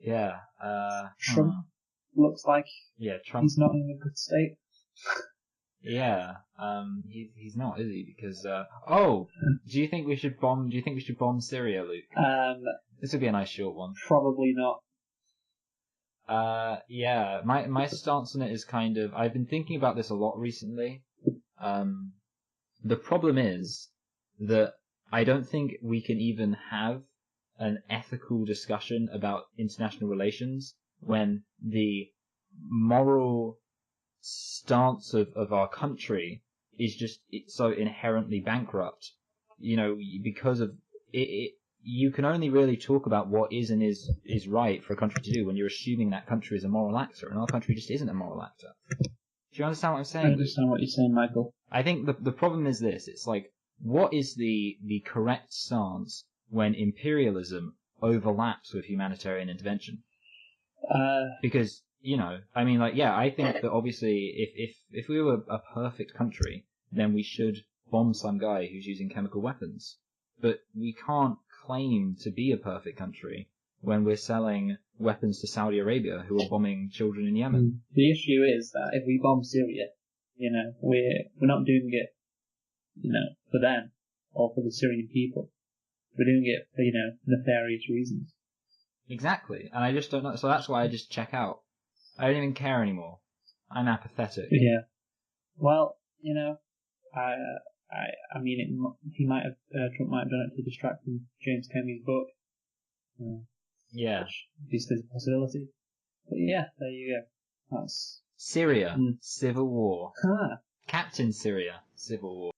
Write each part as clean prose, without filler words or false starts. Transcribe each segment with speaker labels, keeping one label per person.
Speaker 1: Yeah.
Speaker 2: Trump looks like
Speaker 1: Trump.
Speaker 2: he's not in a good state.
Speaker 1: Yeah. He's not, is he? Because do you think we should bomb? Do you think we should bomb Syria, Luke? This would be a nice short one.
Speaker 2: Probably not.
Speaker 1: Yeah. My stance on it is kind of. I've been thinking about this a lot recently. The problem is that I don't think we can even have an ethical discussion about international relations when the moral stance of our country is just so inherently bankrupt. Because of it, you can only really talk about what is and is right for a country to do when you're assuming that country is a moral actor, and our country just isn't a moral actor. Do you understand what I'm saying?
Speaker 2: I understand what you're saying, Michael.
Speaker 1: I think the problem is this. It's like, what is the correct stance when imperialism overlaps with humanitarian intervention? Because, I think that obviously if we were a perfect country, then we should bomb some guy who's using chemical weapons. But we can't claim to be a perfect country when we're selling weapons to Saudi Arabia, who are bombing children in Yemen.
Speaker 2: The issue is that if we bomb Syria, we're not doing it, for them or for the Syrian people. We're doing it for, nefarious reasons.
Speaker 1: Exactly, and I just don't know. So that's why I just check out. I don't even care anymore. I'm apathetic.
Speaker 2: Yeah. Well, Trump might have done it to distract from James Comey's book.
Speaker 1: Yeah.
Speaker 2: Which obviously is a possibility. But yeah, there you go. That's
Speaker 1: Syria, Civil War.
Speaker 2: Huh.
Speaker 1: Captain Syria, Civil War.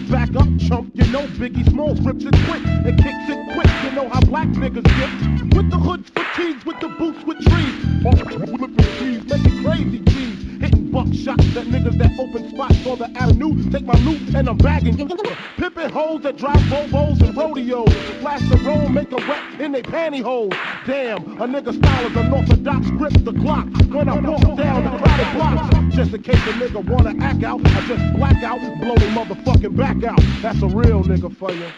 Speaker 3: Back up, chump, Biggie Smalls rips it quick and kicks it quick. You know how black niggas get. With the hoods, fatigues, with the boots, with trees. Flipping trees, making crazy G's. Hitting buckshots at niggas that open spots on the avenue. Take my loot and I'm bagging. Pimping hoes that drive Volvos and rodeos. Flash the roll, make them wet in they pantyhose. Damn, a nigga style is unorthodox. Grip the Glock when I walk down the crowded block. Just in case a nigga wanna act out, I just black out and blow the motherfucking back out. That's a real nigga for you.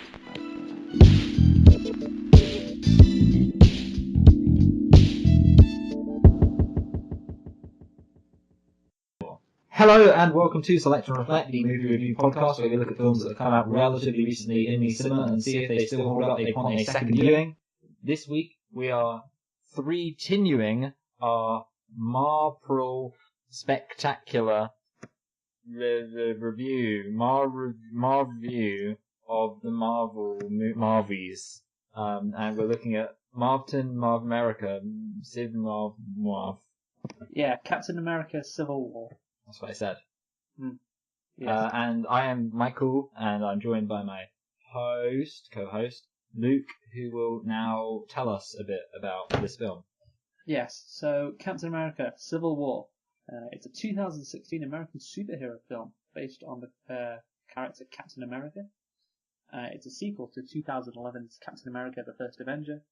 Speaker 1: Hello and welcome to Select and Reflect, the movie review podcast where we look at films that have come out relatively recently in the cinema and see if they still hold up upon a second viewing. This week we are continuing our Marpril spectacular review of the Marvies. And we're looking at Marvin, Marv America, Civ Marv.
Speaker 2: Yeah, Captain America Civil War.
Speaker 1: That's what I said.
Speaker 2: Yes.
Speaker 1: And I am Michael, and I'm joined by my co-host, Luke, who will now tell us a bit about this film.
Speaker 2: Yes, so Captain America Civil War. It's a 2016 American superhero film based on the character Captain America. It's a sequel to 2011's Captain America the First Avenger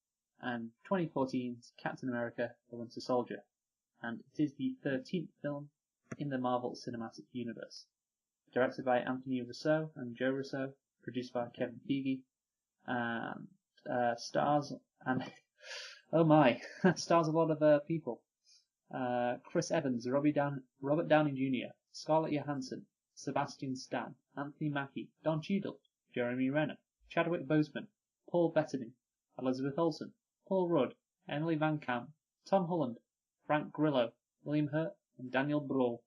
Speaker 2: and 2014's Captain America the Winter Soldier. And it is the 13th film in the Marvel Cinematic Universe. Directed by Anthony Russo and Joe Russo, produced by Kevin Feige, stars and stars a lot of people. Chris Evans, Robert Downey Jr., Scarlett Johansson, Sebastian Stan, Anthony Mackie, Don Cheadle, Jeremy Renner, Chadwick Boseman, Paul Bettany, Elizabeth Olsen, Paul Rudd, Emily Van Camp, Tom Holland, Frank Grillo, William Hurt, and Daniel Bruhl.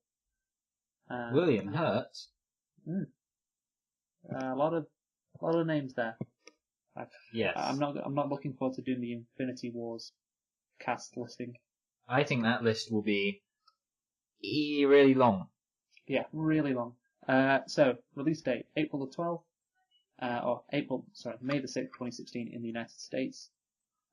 Speaker 1: William Hurt?
Speaker 2: A lot of names there.
Speaker 1: Yes.
Speaker 2: I'm not looking forward to doing the Infinity Wars cast listing.
Speaker 1: I think that list will be really long.
Speaker 2: Yeah, really long. So release date April the 12th, May the 6th, 2016 in the United States.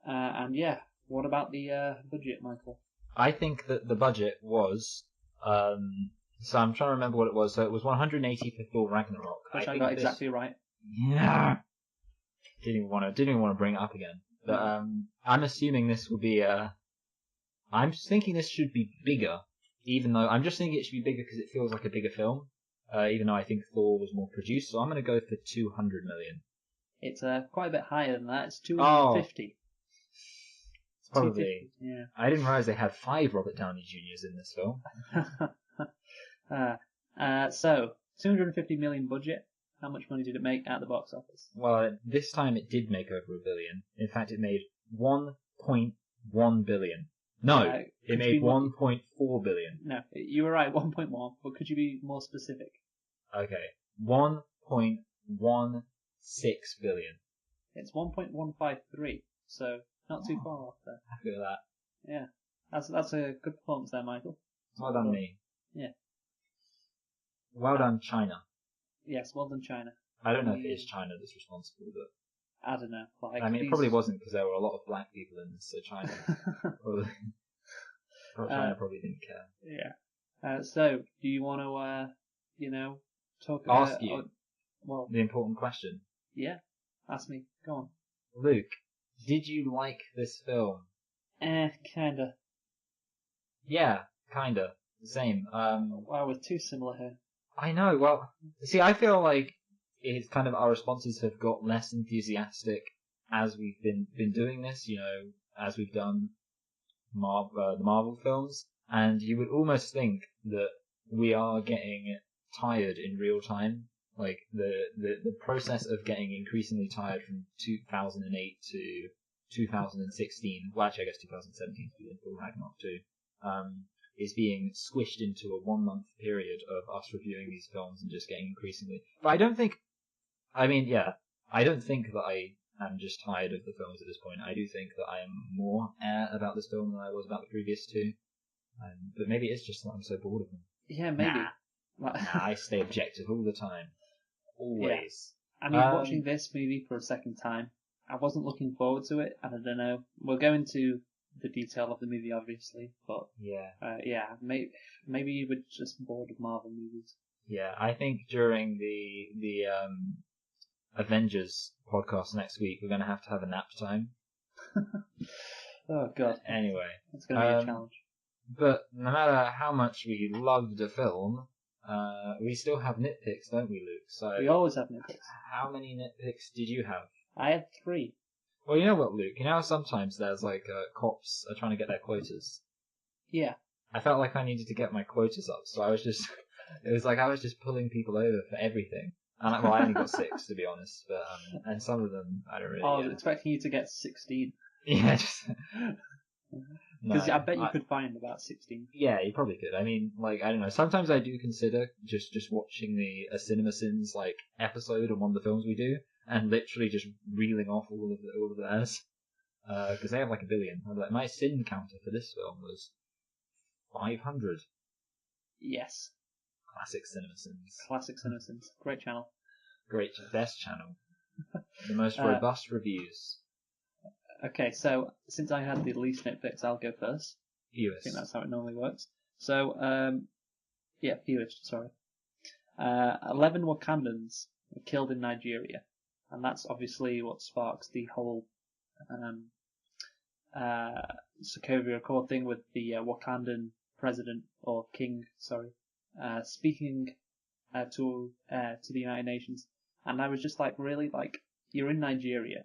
Speaker 2: And yeah, what about the budget, Michael?
Speaker 1: I think that the budget was, so I'm trying to remember what it was. So it was 180 for Thor Ragnarok.
Speaker 2: Which I got exactly right.
Speaker 1: Yeah. Didn't even want to bring it up again. But I'm assuming this will be I'm just thinking this should be bigger, even though I'm just thinking it should be bigger because it feels like a bigger film. Even though I think Thor was more produced, so I'm going to go for 200 million.
Speaker 2: It's quite a bit higher than that. It's 250.
Speaker 1: It's probably.
Speaker 2: 250, yeah.
Speaker 1: I didn't realize they had 5 Robert Downey Jr.'s in this film.
Speaker 2: So, 250 million budget. How much money did it make at the box office?
Speaker 1: Well, this time it did make over $1 billion. In fact, it made 1.1 billion. No, it made 1.4 billion.
Speaker 2: No, you were right, 1.1. But could you be more specific?
Speaker 1: Okay, 1.16 billion.
Speaker 2: It's 1.153. So not too far off there.
Speaker 1: Happy with that.
Speaker 2: Yeah, that's a good performance there, Michael.
Speaker 1: Well done, me.
Speaker 2: Yeah.
Speaker 1: Well done, China.
Speaker 2: Yes, well done, China.
Speaker 1: I don't know if it is China that's responsible, but
Speaker 2: I don't know. Like,
Speaker 1: I mean, it probably wasn't because there were a lot of black people in this, so China probably, China probably didn't care.
Speaker 2: Yeah. So, do you want to, talk about...
Speaker 1: Ask you
Speaker 2: well,
Speaker 1: the important question.
Speaker 2: Yeah, ask me. Go on.
Speaker 1: Luke, did you like this film?
Speaker 2: Kinda.
Speaker 1: Yeah, kinda. The same.
Speaker 2: Wow, we're too similar here.
Speaker 1: I know, well, see, I feel like it's kind of our responses have got less enthusiastic as we've been doing this, as we've done the Marvel films, and you would almost think that we are getting tired in real time. Like, the process of getting increasingly tired from 2008 to 2016, well, actually, I guess 2017 for Ragnarok too, is being squished into a 1-month period of us reviewing these films and just getting increasingly... But I don't think that I am just tired of the films at this point. I do think that I am more about this film than I was about the previous two. But maybe it's just that I'm so bored of them.
Speaker 2: Yeah, maybe.
Speaker 1: Nah, I stay objective all the time. Always.
Speaker 2: Yeah. I mean, watching this movie for a second time, I wasn't looking forward to it, and I don't know. We'll go into the detail of the movie, obviously, but maybe you were just bored of Marvel movies.
Speaker 1: Yeah, I think during the Avengers podcast next week, we're going to have a nap time.
Speaker 2: Oh god.
Speaker 1: Anyway,
Speaker 2: it's going to be a challenge.
Speaker 1: But no matter how much we loved a film, we still have nitpicks, don't we, Luke? So
Speaker 2: we always have nitpicks.
Speaker 1: How many nitpicks did you have?
Speaker 2: I had 3.
Speaker 1: Well, you know what, Luke? You know how sometimes there's cops are trying to get their quotas?
Speaker 2: Yeah.
Speaker 1: I felt like I needed to get my quotas up, so I was just... It was like I was just pulling people over for everything. And I only got 6, to be honest, but and some of them I don't really...
Speaker 2: I was expecting you to get 16.
Speaker 1: Yeah, just...
Speaker 2: Because I bet you could find about 16.
Speaker 1: Yeah, you probably could. I mean, I don't know. Sometimes I do consider just watching a CinemaSins episode on one of the films we do, and literally just reeling off all of theirs, because they have 1 billion. My sin counter for this film was 500.
Speaker 2: Yes.
Speaker 1: Classic CinemaSins.
Speaker 2: Classic CinemaSins. Great channel.
Speaker 1: Best channel. The most robust reviews.
Speaker 2: Okay, so since I had the least nitpicks, I'll go first.
Speaker 1: Fewest.
Speaker 2: I think that's how it normally works. So, fewest, sorry. 11 Wakandans were killed in Nigeria. And that's obviously what sparks the whole Sokovia Accord thing with the Wakandan president, or king, sorry, speaking to the United Nations. And I was just really, you're in Nigeria,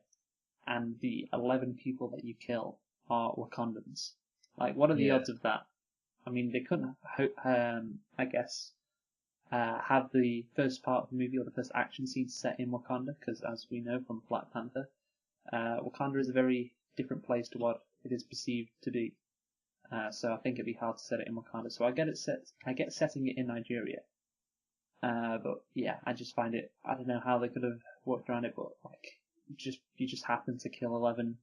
Speaker 2: and the 11 people that you kill are Wakandans. What are the odds of that? I mean, they couldn't, I guess, have the first part of the movie or the first action scene set in Wakanda, because as we know from Black Panther, Wakanda is a very different place to what it is perceived to be. So I think it'd be hard to set it in Wakanda. So I get setting it in Nigeria. But yeah, I just find it, I don't know how they could have worked around it, but you just happen to kill 11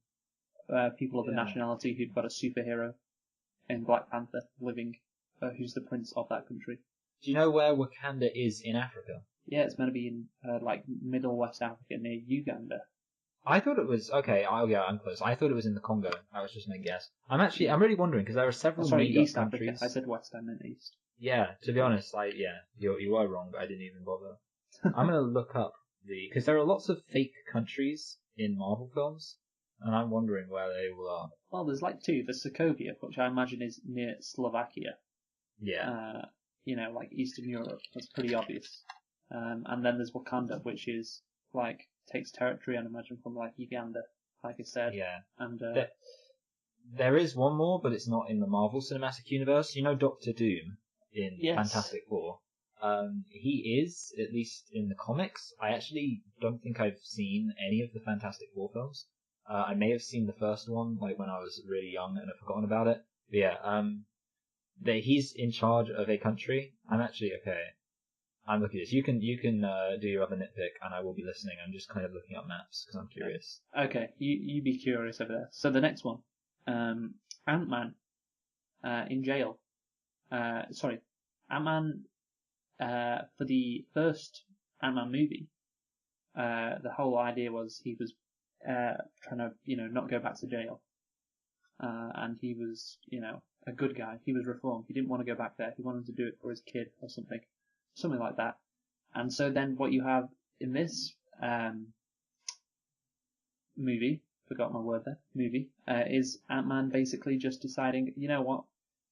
Speaker 2: people of the nationality who've got a superhero in Black Panther living, who's the prince of that country.
Speaker 1: Do you know where Wakanda is in Africa?
Speaker 2: Yeah, it's meant to be in Middle West Africa near Uganda.
Speaker 1: I thought it was okay. I'm close. I thought it was in the Congo. That was just my guess. I'm really wondering because there are several
Speaker 2: East
Speaker 1: countries.
Speaker 2: Africa. I said West, I meant East.
Speaker 1: Yeah, to be honest, you are wrong, but I didn't even bother. I'm gonna look up because there are lots of fake countries in Marvel films, and I'm wondering where they all are.
Speaker 2: Well, there's 2. There's Sokovia, which I imagine is near Slovakia.
Speaker 1: Yeah.
Speaker 2: Eastern Europe. That's pretty obvious. And then there's Wakanda, which is takes territory, I'd imagine, from like Uganda, like I said.
Speaker 1: Yeah.
Speaker 2: And
Speaker 1: There is one more, but it's not in the Marvel Cinematic Universe. You know Doctor Doom in
Speaker 2: Yes.
Speaker 1: Fantastic Four? He is, at least in the comics. I actually don't think I've seen any of the Fantastic Four films. I may have seen the first one, like when I was really young and I've forgotten about it. But yeah, he's in charge of a country. I'm actually, okay. I'm looking at this. You can do your other nitpick, and I will be listening. I'm just kind of looking up maps because I'm curious.
Speaker 2: okay, you be curious over there. So the next one, Ant-Man in jail. Sorry, Ant-Man for the first Ant-Man movie. The whole idea was he was trying to, not go back to jail. And he was, a good guy. He was reformed. He didn't want to go back there. He wanted to do it for his kid or something like that. And so then what you have in this movie, forgot my word there, is Ant-Man basically just deciding, you know what,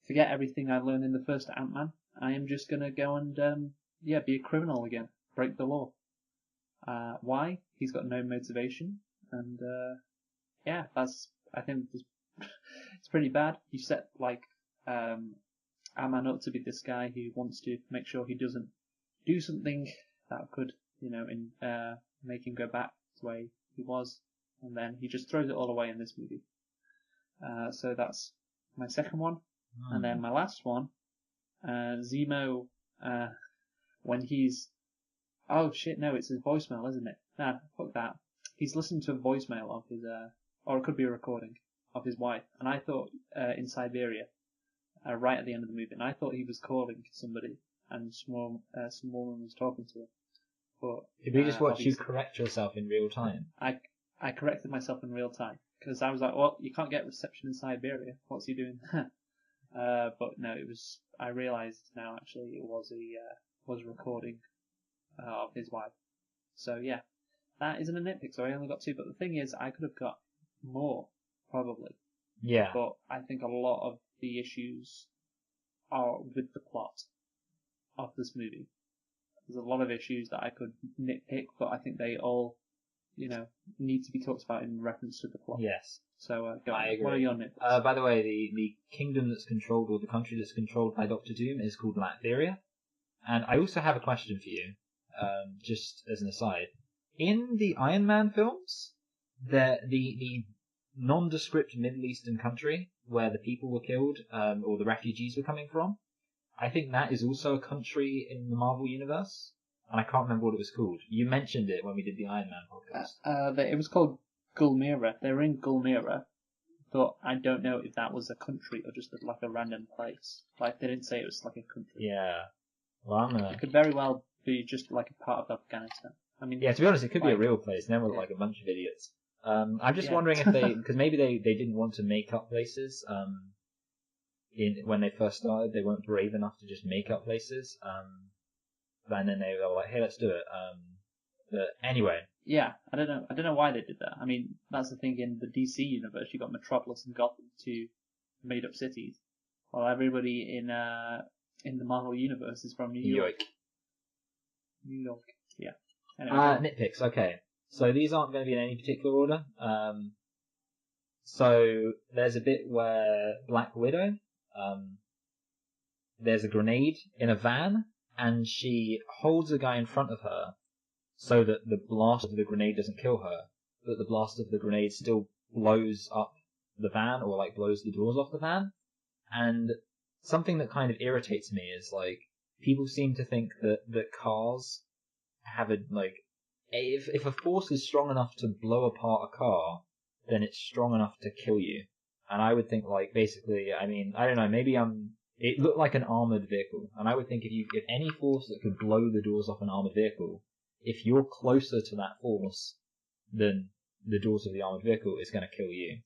Speaker 2: forget everything I learned in the first Ant-Man. I am just going to go and, be a criminal again, break the law. Why? He's got no motivation, and I think it's pretty bad. You set Ant-Man up to be this guy who wants to make sure he doesn't do something that could, make him go back to the way he was, and then he just throws it all away in this movie. So that's my second one, and then my last one, Zemo, when he's oh shit, no, it's his voicemail, isn't it? Nah, fuck that. He's listening to a voicemail of his, or it could be a recording of his wife. And I thought, in Siberia, right at the end of the movie, and I thought he was calling somebody, and some woman was talking to him. But
Speaker 1: Did we just watch you correct yourself in real time?
Speaker 2: I corrected myself in real time because I was like, well, you can't get reception in Siberia. What's he doing? But no, I realised now actually it was a recording of his wife. So yeah, that isn't a nitpick. So I only got 2. But the thing is, I could have got more probably.
Speaker 1: Yeah.
Speaker 2: But I think a lot of the issues are with the plot of this movie. There's a lot of issues that I could nitpick, but I think they all, need to be talked about in reference to the plot.
Speaker 1: Yes.
Speaker 2: So go
Speaker 1: I
Speaker 2: on.
Speaker 1: agree.
Speaker 2: What are your nitpicks?
Speaker 1: By the way, the kingdom that's controlled, or the country that's controlled by Doctor Doom, is called Latveria. And I also have a question for you, just as an aside. In the Iron Man films, the nondescript Middle Eastern country where the people were killed, or the refugees were coming from, I think that is also a country in the Marvel Universe. And I can't remember what it was called. You mentioned it when we did the Iron Man podcast.
Speaker 2: It was called Gulmira. They were in Gulmira, but I don't know if that was a country or just like a random place. Like, they didn't say it was like a country.
Speaker 1: Yeah. Well,
Speaker 2: It could very well be just like a part of Afghanistan. I mean,
Speaker 1: yeah, to be honest, it could be a real place. And then we're like a bunch of idiots. I'm just wondering if because maybe they didn't want to make up places. When they first started, they weren't brave enough to just make up places. And then they were like, hey, let's do it. But anyway.
Speaker 2: Yeah, I don't know why they did that. I mean, that's the thing in the DC universe. You got Metropolis and Gotham, 2 made up cities, while everybody in the Marvel universe is from New York. New York. Yeah. Anyway,
Speaker 1: nitpicks. Okay. So these aren't going to be in any particular order. So there's a bit where Black Widow, there's a grenade in a van, and she holds a guy in front of her so that the blast of the grenade doesn't kill her, but the blast of the grenade still blows up the van, or like blows the doors off the van. And something that kind of irritates me is like, people seem to think that cars have if a force is strong enough to blow apart a car, then it's strong enough to kill you. And I would think basically, I mean, I don't know, maybe it looked like an armored vehicle, and I would think if any force that could blow the doors off an armored vehicle, if you're closer to that force than the doors of the armored vehicle, it's going to kill you.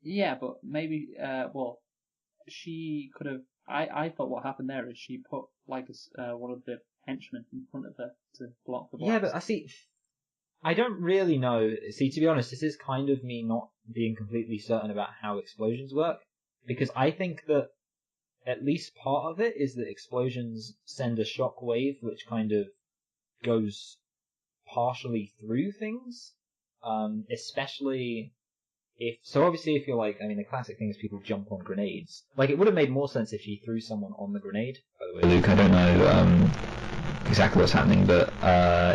Speaker 2: Yeah, but maybe, she could have. I thought what happened there is she put one of the henchmen in front of her to block the blast.
Speaker 1: Yeah, but I don't really know. See, to be honest, this is kind of me not being completely certain about how explosions work, because I think that at least part of it is that explosions send a shock wave which kind of goes partially through things, especially obviously if you're like, I mean, the classic thing is people jump on grenades. Like, it would have made more sense if she threw someone on the grenade. By the way, Luke, I don't know exactly what's happening, but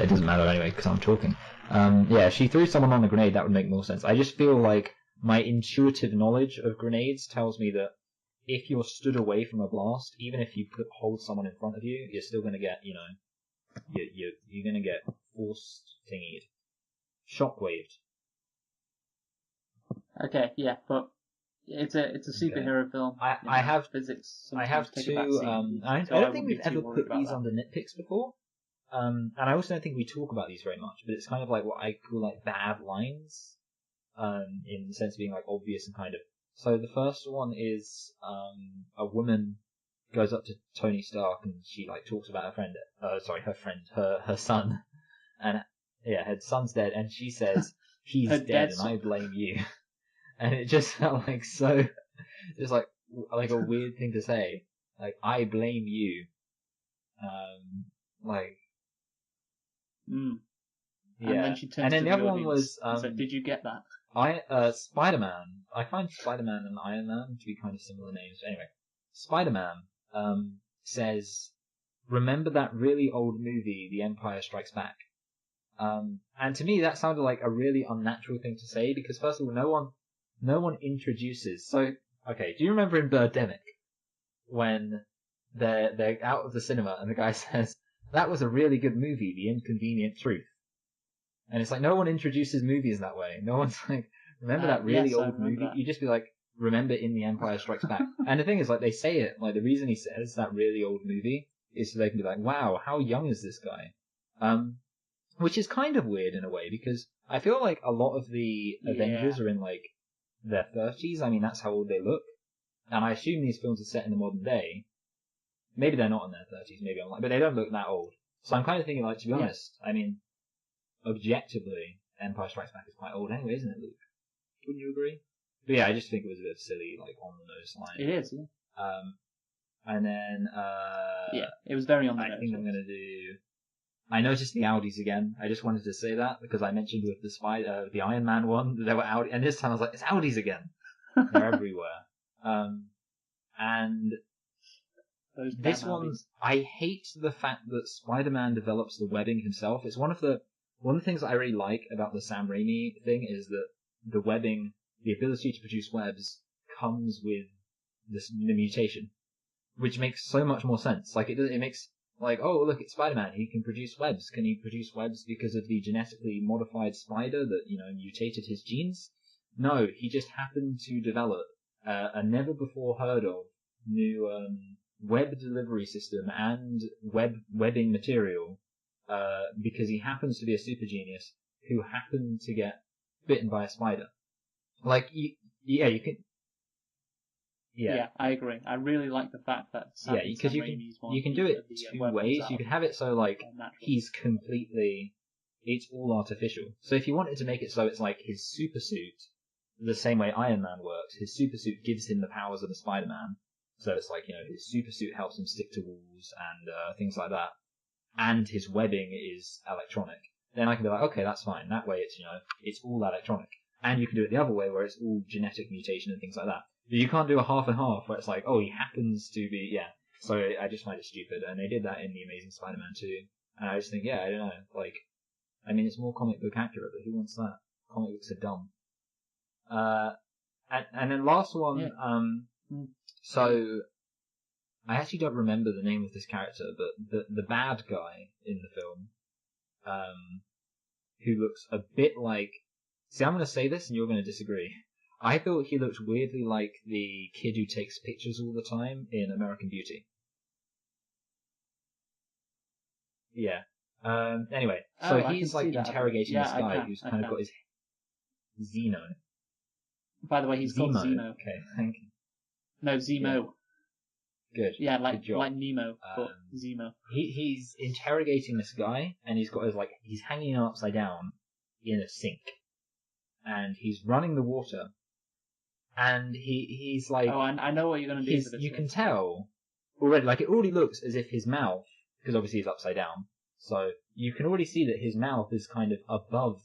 Speaker 1: it doesn't matter anyway because I'm talking. Yeah, if she threw someone on the grenade, that would make more sense. I just feel like my intuitive knowledge of grenades tells me that if you're stood away from a blast, even if you hold someone in front of you, you're still going to get, you're going to get force thingied, shockwaved.
Speaker 2: Okay, yeah, but it's a superhero film.
Speaker 1: I have
Speaker 2: physics.
Speaker 1: I have
Speaker 2: take
Speaker 1: two.
Speaker 2: a backseat,
Speaker 1: I
Speaker 2: so
Speaker 1: don't think
Speaker 2: wouldn't
Speaker 1: we've
Speaker 2: be too
Speaker 1: ever
Speaker 2: worried
Speaker 1: put
Speaker 2: about
Speaker 1: these
Speaker 2: that.
Speaker 1: under nitpicks before. And I also don't think we talk about these very much, but it's kind of like what I call like bad lines, in the sense of being like obvious and kind of. So the first one is a woman goes up to Tony Stark and she like talks about her friend, her son, and yeah, her son's dead, and she says he's dead and I blame you, and it just felt like so, just like a weird thing to say, like I blame you, like. Yeah.
Speaker 2: And then she turns
Speaker 1: and then
Speaker 2: to
Speaker 1: the other one was
Speaker 2: so did you get that?
Speaker 1: Spider-Man. I find Spider-Man and Iron Man to be kind of similar names. Anyway, Spider-Man says, "Remember that really old movie, The Empire Strikes Back?" And to me that sounded like a really unnatural thing to say because first of all, no one introduces. So okay, do you remember in Birdemic when they're out of the cinema and the guy says, "That was a really good movie, The Inconvenient Truth." And it's like, no one introduces movies that way. No one's like, remember that really old movie?
Speaker 2: That.
Speaker 1: You just be like, remember in The Empire Strikes Back. And the thing is, like, they say it, like, the reason he says that really old movie is so they can be like, wow, how young is this guy? Which is kind of weird in a way, because I feel like a lot of the Avengers are in, like, their 30s. I mean, that's how old they look. And I assume these films are set in the modern day. Maybe they're not in their 30s, maybe I'm like, but they don't look that old. So I'm kind of thinking, like, to be honest, I mean, objectively, Empire Strikes Back is quite old anyway, isn't it, Luke? Wouldn't you agree? But yeah, I just think it was a bit silly, like, on the nose line.
Speaker 2: It is, yeah.
Speaker 1: And then,
Speaker 2: yeah, it was very on the nose.
Speaker 1: I think I'm gonna do... I noticed the Audis again. I just wanted to say that, because I mentioned with the Iron Man one, that there were Audi, and this time I was like, it's Audis again! They're everywhere. And... this one, I hate the fact that Spider-Man develops the webbing himself. It's one of the things that I really like about the Sam Raimi thing is that the webbing, the ability to produce webs, comes with the mutation, which makes so much more sense. Like, it makes, like, oh, look, it's Spider-Man, he can produce webs. Can he produce webs because of the genetically modified spider that, mutated his genes? No, he just happened to develop a never before heard of new, web delivery system and webbing material, because he happens to be a super genius who happened to get bitten by a spider. Like, you can. Yeah,
Speaker 2: I agree. I really like the fact that
Speaker 1: because you can do it two ways. You can have it so like he's completely, it's all artificial. So if you wanted to make it so it's like his super suit, the same way Iron Man works, his super suit gives him the powers of a Spider-Man. So it's like, his super suit helps him stick to walls and things like that. And his webbing is electronic. Then I can be like, okay, that's fine. That way it's, it's all electronic. And you can do it the other way where it's all genetic mutation and things like that. But you can't do a half and half where it's like, oh, he happens to be, yeah. So I just find it stupid. And they did that in The Amazing Spider-Man 2. And I just think, yeah, I don't know. Like, I mean, it's more comic book accurate, but who wants that? Comic books are dumb. And then last one, so, I actually don't remember the name of this character, but the bad guy in the film, who looks a bit like... See, I'm going to say this and you're going to disagree. I thought he looked weirdly like the kid who takes pictures all the time in American Beauty. Yeah. Anyway, so he's like interrogating this guy who's kind of got his... Zeno.
Speaker 2: By the way, he's called Zemo.
Speaker 1: Okay, thank you.
Speaker 2: No, Zemo.
Speaker 1: Yeah. Good.
Speaker 2: Yeah, like
Speaker 1: Good job.
Speaker 2: like Nemo, but Zemo.
Speaker 1: He's interrogating this guy, and he's got his he's hanging him upside down in a sink, and he's running the water, and he's like.
Speaker 2: Oh, I know what you're gonna do for this.
Speaker 1: You can tell already, like it already looks as if his mouth, because obviously he's upside down, so you can already see that his mouth is kind of above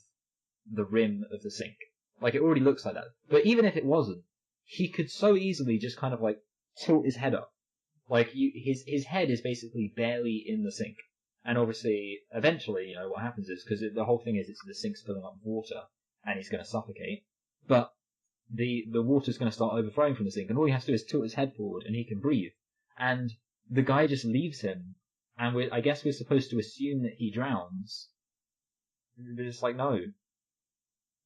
Speaker 1: the rim of the sink. Like, it already looks like that. But even if it wasn't, he could so easily just kind of, like, tilt his head up. Like, his head is basically barely in the sink. And obviously, eventually, you know, what happens is, because the whole thing is the sink's filling up with water, and he's going to suffocate, but the water's going to start overflowing from the sink, and all he has to do is tilt his head forward, and he can breathe. And the guy just leaves him, and I guess we're supposed to assume that he drowns. But it's like, no.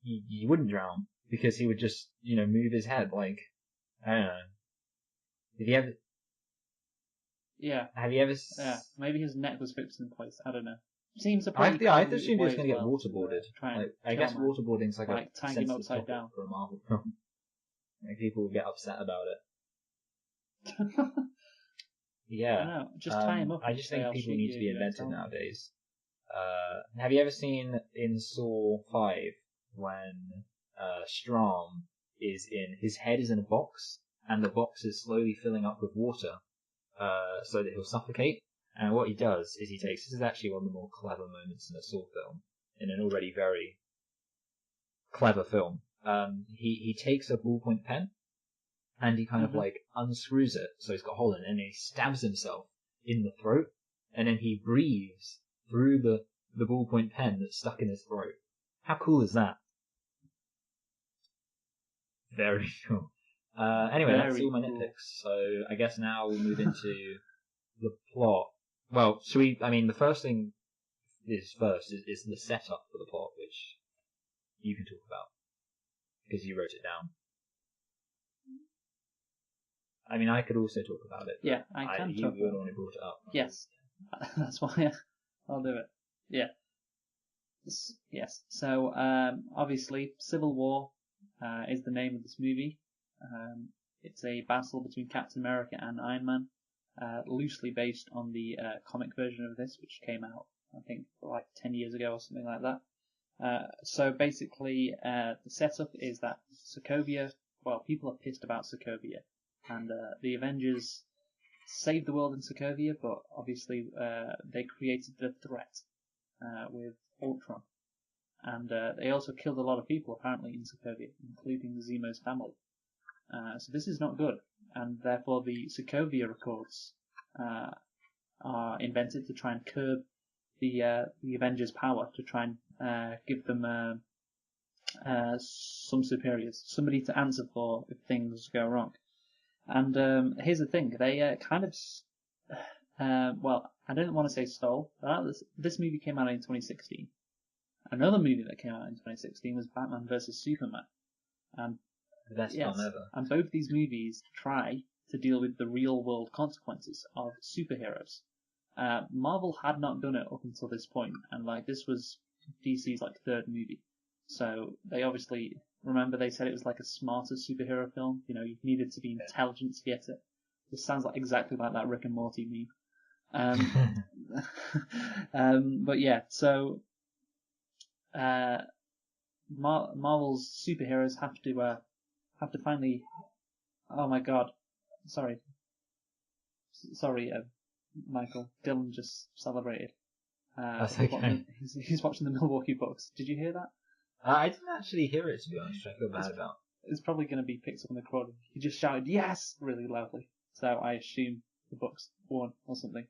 Speaker 1: He wouldn't drown, because he would just, you know, move his head, like, I don't know. Did he ever...
Speaker 2: Yeah.
Speaker 1: Have you ever...
Speaker 2: Yeah. Maybe his neck was fixed in place. I don't know. Seems a
Speaker 1: I
Speaker 2: pretty
Speaker 1: assumed
Speaker 2: convoluted
Speaker 1: he was
Speaker 2: way
Speaker 1: going to
Speaker 2: as
Speaker 1: get
Speaker 2: well
Speaker 1: waterboarded.
Speaker 2: try and
Speaker 1: Like, I
Speaker 2: kill
Speaker 1: guess
Speaker 2: man.
Speaker 1: waterboarding's like a
Speaker 2: Like, tying him
Speaker 1: sensitive
Speaker 2: upside
Speaker 1: topic
Speaker 2: down.
Speaker 1: for a Marvel film. Like, people will get upset about it.
Speaker 2: I
Speaker 1: Yeah.
Speaker 2: don't know. Just tie him up.
Speaker 1: I
Speaker 2: and
Speaker 1: just
Speaker 2: say,
Speaker 1: think
Speaker 2: "I'll
Speaker 1: people
Speaker 2: shoot
Speaker 1: need
Speaker 2: you
Speaker 1: to be
Speaker 2: if you don't
Speaker 1: inventive
Speaker 2: tell me."
Speaker 1: nowadays. Have you ever seen in Saw 5 when Strom is his head is in a box, and the box is slowly filling up with water, so that he'll suffocate? And what he does is this is actually one of the more clever moments in a Saw film, in an already very clever film. He takes a ballpoint pen, and he kind of like unscrews it, so he's got a hole in it, and he stabs himself in the throat, and then he breathes through the ballpoint pen that's stuck in his throat. How cool is that? Very cool. Anyway, that's
Speaker 2: Very
Speaker 1: all my
Speaker 2: cool.
Speaker 1: nitpicks. So I guess now we'll move into the plot. Well, the first thing is the setup for the plot, which you can talk about, because you wrote it down. I mean, I could also talk about it.
Speaker 2: Yeah, I can
Speaker 1: You
Speaker 2: talk
Speaker 1: were
Speaker 2: about
Speaker 1: the one who brought it up.
Speaker 2: Yes. That's why I'll do it. Yeah. Yes. So, obviously, Civil War is the name of this movie. It's a battle between Captain America and Iron Man, loosely based on the comic version of this, which came out, I think, like 10 years ago or something like that. So basically, the setup is that Sokovia, well, people are pissed about Sokovia, and the Avengers saved the world in Sokovia, but obviously they created the threat with Ultron. And they also killed a lot of people, apparently, in Sokovia, including Zemo's family. So this is not good, and therefore the Sokovia Accords are invented to try and curb the Avengers' power, to try and give them some superiors, somebody to answer for if things go wrong. And here's the thing, they kind of, well, I don't want to say stole. This movie came out in 2016. Another movie that came out in 2016 was Batman vs Superman. And
Speaker 1: The best film ever.
Speaker 2: and both these movies try to deal with the real world consequences of superheroes. Marvel had not done it up until this point, and like this was DC's like third movie. So they obviously, remember they said it was like a smarter superhero film. You know, you needed to be intelligent to get it. This sounds like exactly like that Rick and Morty meme. But yeah, so Marvel's superheroes have to finally. Oh my God, sorry, Michael. Dylan just celebrated.
Speaker 1: That's okay.
Speaker 2: He's watching the Milwaukee Bucks. Did you hear that?
Speaker 1: I didn't actually hear it, to be honest. I feel bad about.
Speaker 2: It's probably going to be picked up on the recording. He just shouted "yes" really loudly, so I assume the Bucks won or something.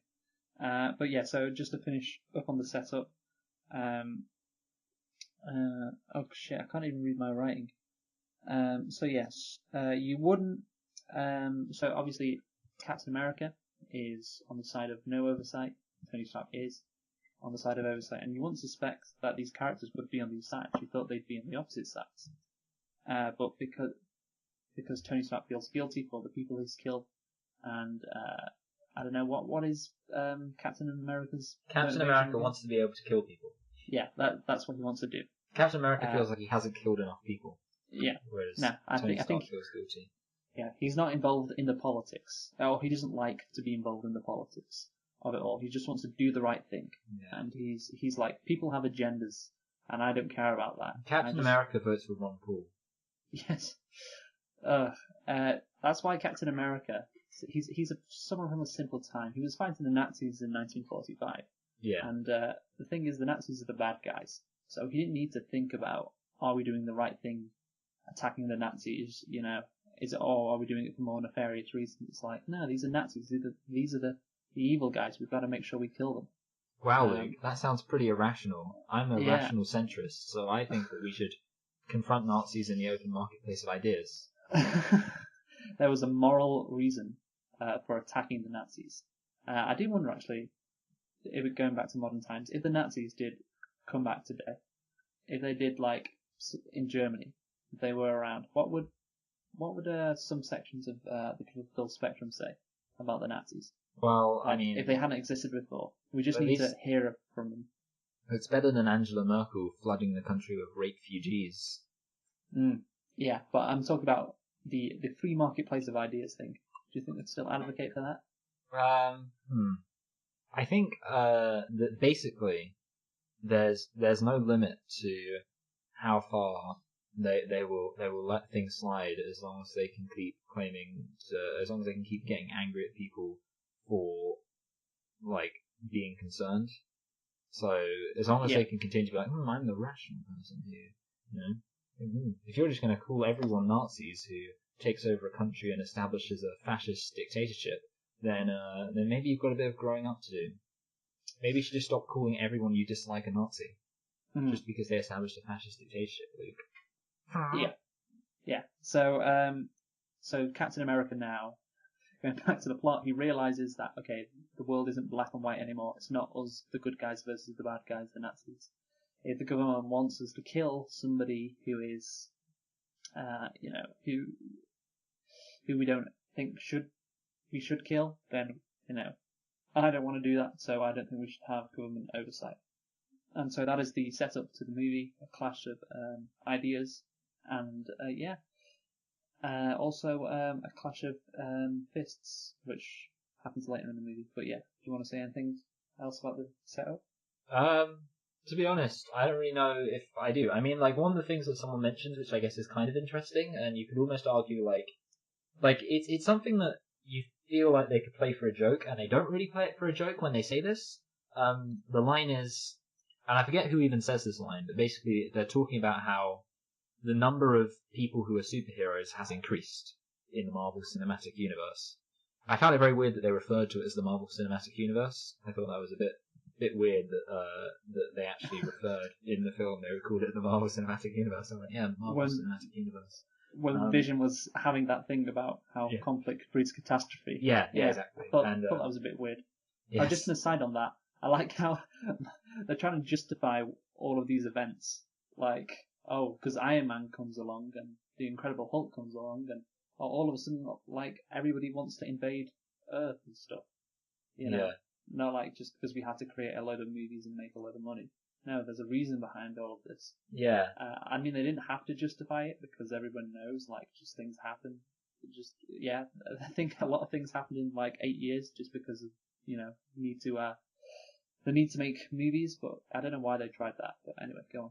Speaker 2: But yeah, so just to finish up on the setup. Oh shit, I can't even read my writing. So yes, you wouldn't. So obviously, Captain America is on the side of no oversight. Tony Stark is on the side of oversight, and you wouldn't suspect that these characters would be on these sides. You thought they'd be on the opposite sides. But because Tony Stark feels guilty for the people he's killed, and I don't know what is Captain America's.
Speaker 1: Captain America wants to be able to kill people.
Speaker 2: Yeah, that's what he wants to do.
Speaker 1: Captain America feels like he hasn't killed enough people.
Speaker 2: Yeah.
Speaker 1: Whereas
Speaker 2: I think
Speaker 1: feels guilty.
Speaker 2: Yeah, he's not involved in the politics. Or he doesn't like to be involved in the politics of it all. He just wants to do the right thing.
Speaker 1: Yeah.
Speaker 2: And he's like, people have agendas, and I don't care about that.
Speaker 1: Captain America votes for Ron Paul.
Speaker 2: Yes. That's why Captain America, he's someone from a simple time. He was fighting the Nazis in 1945.
Speaker 1: Yeah.
Speaker 2: And the thing is, the Nazis are the bad guys. So he didn't need to think about, are we doing the right thing attacking the Nazis? Is it, are we doing it for more nefarious reasons? It's like, no, these are Nazis. These are the evil guys. We've got to make sure we kill them.
Speaker 1: Wow, Luke, that sounds pretty irrational. I'm a
Speaker 2: Yeah.
Speaker 1: rational centrist, so I think that we should confront Nazis in the open marketplace of ideas.
Speaker 2: There was a moral reason for attacking the Nazis. I do wonder, actually, if it going back to modern times, if the Nazis did come back today, if they did, like, in Germany, if they were around, what would some sections of the political spectrum say about the Nazis?
Speaker 1: Well,
Speaker 2: Like,
Speaker 1: I mean,
Speaker 2: if they hadn't existed before, we just
Speaker 1: at
Speaker 2: need to
Speaker 1: least-
Speaker 2: hear from them.
Speaker 1: it's better than Angela Merkel flooding the country with refugees.
Speaker 2: Yeah, but I'm talking about the free marketplace of ideas thing. Do you think they'd still advocate for that?
Speaker 1: I think that basically there's no limit to how far they will let things slide as long as they can keep as long as they can keep getting angry at people for like being concerned. So as long as they can continue to be like, I'm the rational person here, if you're just going to call everyone Nazis who takes over a country and establishes a fascist dictatorship, then maybe you've got a bit of growing up to do. Maybe you should just stop calling everyone you dislike a Nazi just because they established a fascist dictatorship, Luke.
Speaker 2: Yeah. So Captain America now, going back to the plot, he realizes that, okay, the world isn't black and white anymore. It's not us, the good guys versus the bad guys, the Nazis. If the government wants us to kill somebody who is, who we don't think we should kill, then, I don't want to do that, so I don't think we should have government oversight. And so that is the setup to the movie, a clash of ideas, and also a clash of fists, which happens later in the movie. But yeah, do you want to say anything else about the setup?
Speaker 1: To be honest, I don't really know if I do. I mean, like, one of the things that someone mentions, which I guess is kind of interesting, and you could almost argue, like it's something that you feel like they could play for a joke, and they don't really play it for a joke when they say this. The line is, and I forget who even says this line, but basically they're talking about how the number of people who are superheroes has increased in the Marvel Cinematic Universe. I found it very weird that they referred to it as the Marvel Cinematic Universe. I thought that was a bit weird that they actually referred in the film, they called it the Marvel Cinematic Universe. I went, yeah, Marvel Cinematic Universe.
Speaker 2: When Vision was having that thing about how conflict breeds catastrophe.
Speaker 1: Yeah, exactly.
Speaker 2: I thought that was a bit weird.
Speaker 1: Yes.
Speaker 2: Just an aside on that, I like how they're trying to justify all of these events. Like, because Iron Man comes along and the Incredible Hulk comes along, and all of a sudden, like, everybody wants to invade Earth and stuff.
Speaker 1: Yeah.
Speaker 2: Not like just because we have to create a load of movies and make a load of money. No, there's a reason behind all of this.
Speaker 1: Yeah.
Speaker 2: I mean, they didn't have to justify it because everyone knows, like, just things happen. I think a lot of things happened in, like, 8 years just because of, the need to make movies, but I don't know why they tried that. But anyway, go on.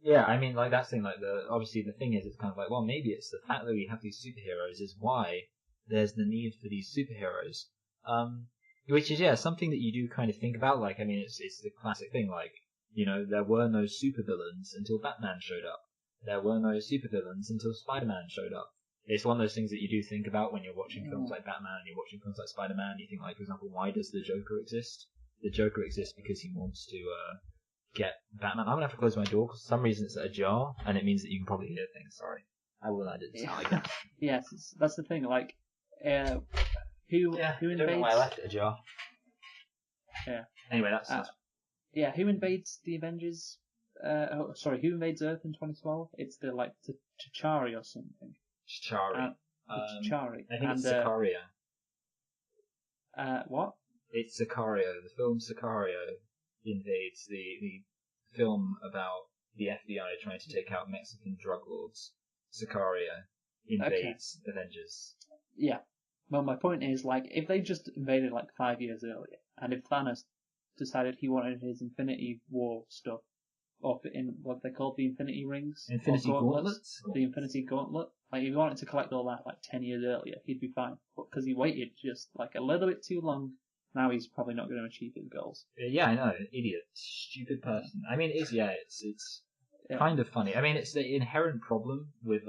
Speaker 1: Yeah, I mean, like, that's the thing, like, obviously the thing is, it's kind of like, well, maybe it's the fact that we have these superheroes is why there's the need for these superheroes. Which is, something that you do kind of think about, like, I mean, it's the classic thing, like, there were no supervillains until Batman showed up. There were no supervillains until Spider-Man showed up. It's one of those things that you do think about when you're watching films like Batman and you're watching films like Spider-Man. You think, like, for example, why does the Joker exist? The Joker exists because he wants to get Batman. I'm going to have to close my door because for some reason it's ajar, and it means that you can probably hear things. Sorry. I didn't sound like that.
Speaker 2: Yes, that's the thing. Like, who
Speaker 1: I don't know
Speaker 2: invades?
Speaker 1: why I left it ajar.
Speaker 2: Yeah.
Speaker 1: Anyway, that's
Speaker 2: who invades the Avengers? Who invades Earth in 2012? It's the T'Chari or something.
Speaker 1: Chitauri.
Speaker 2: T'Chari.
Speaker 1: I think it's Sicario.
Speaker 2: What?
Speaker 1: It's Sicario. The film Sicario invades the film about the FBI trying to take out Mexican drug lords. Sicario invades Avengers.
Speaker 2: Yeah. Well, my point is, like, if they just invaded, 5 years earlier, and if Thanos decided he wanted his Infinity War stuff, or in what they called the Infinity Rings,
Speaker 1: Infinity Gauntlets?
Speaker 2: The Infinity Gauntlet, if he wanted to collect all that, 10 years earlier, he'd be fine. But because he waited just, a little bit too long, Now he's probably not going to achieve his goals.
Speaker 1: Yeah, I know, idiot, stupid person. I mean, it's
Speaker 2: Yeah.
Speaker 1: kind of funny. I mean, it's the inherent problem with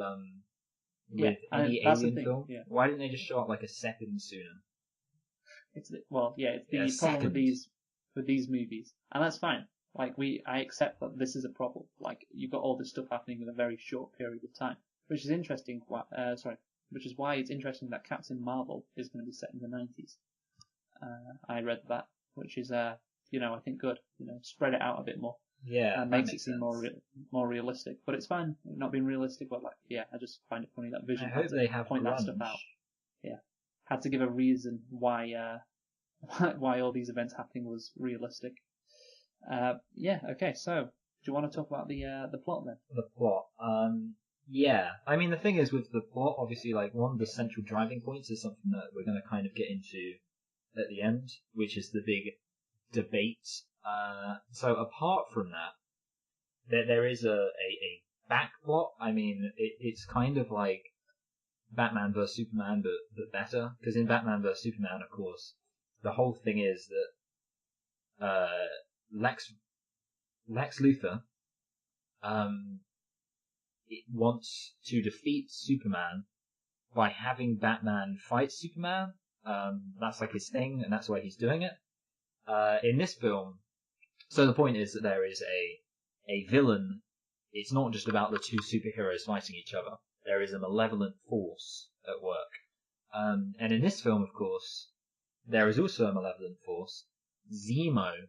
Speaker 2: Yeah, and
Speaker 1: any
Speaker 2: that's the
Speaker 1: alien
Speaker 2: thing,
Speaker 1: film.
Speaker 2: yeah.
Speaker 1: Why didn't they just show up like a second sooner?
Speaker 2: It's the problem
Speaker 1: second.
Speaker 2: with these movies, and that's fine. Like I accept that this is a problem. Like you've got all this stuff happening in a very short period of time, which is interesting. Which is why it's interesting that Captain Marvel is going to be set in the 90s. I read that, which is I think good. Spread it out a bit more.
Speaker 1: Yeah,
Speaker 2: And makes it seem more realistic. But it's fine not being realistic. But I just find it funny that Vision had to point that stuff out. Yeah, had to give a reason why why all these events happening was realistic. Okay. So, do you want to talk about the plot then?
Speaker 1: The plot. Yeah. I mean, the thing is with the plot, obviously, like one of the central driving points is something that we're going to kind of get into at the end, which is the big debate. So apart from that, there is a back plot. I mean, it's kind of like Batman vs Superman, but better. Because in Batman vs Superman, of course, the whole thing is that Lex Luthor it wants to defeat Superman by having Batman fight Superman. That's like his thing, and that's why he's doing it. In this film, so the point is that there is a villain. It's not just about the two superheroes fighting each other. There is a malevolent force at work. And in this film, of course, there is also a malevolent force, Zemo,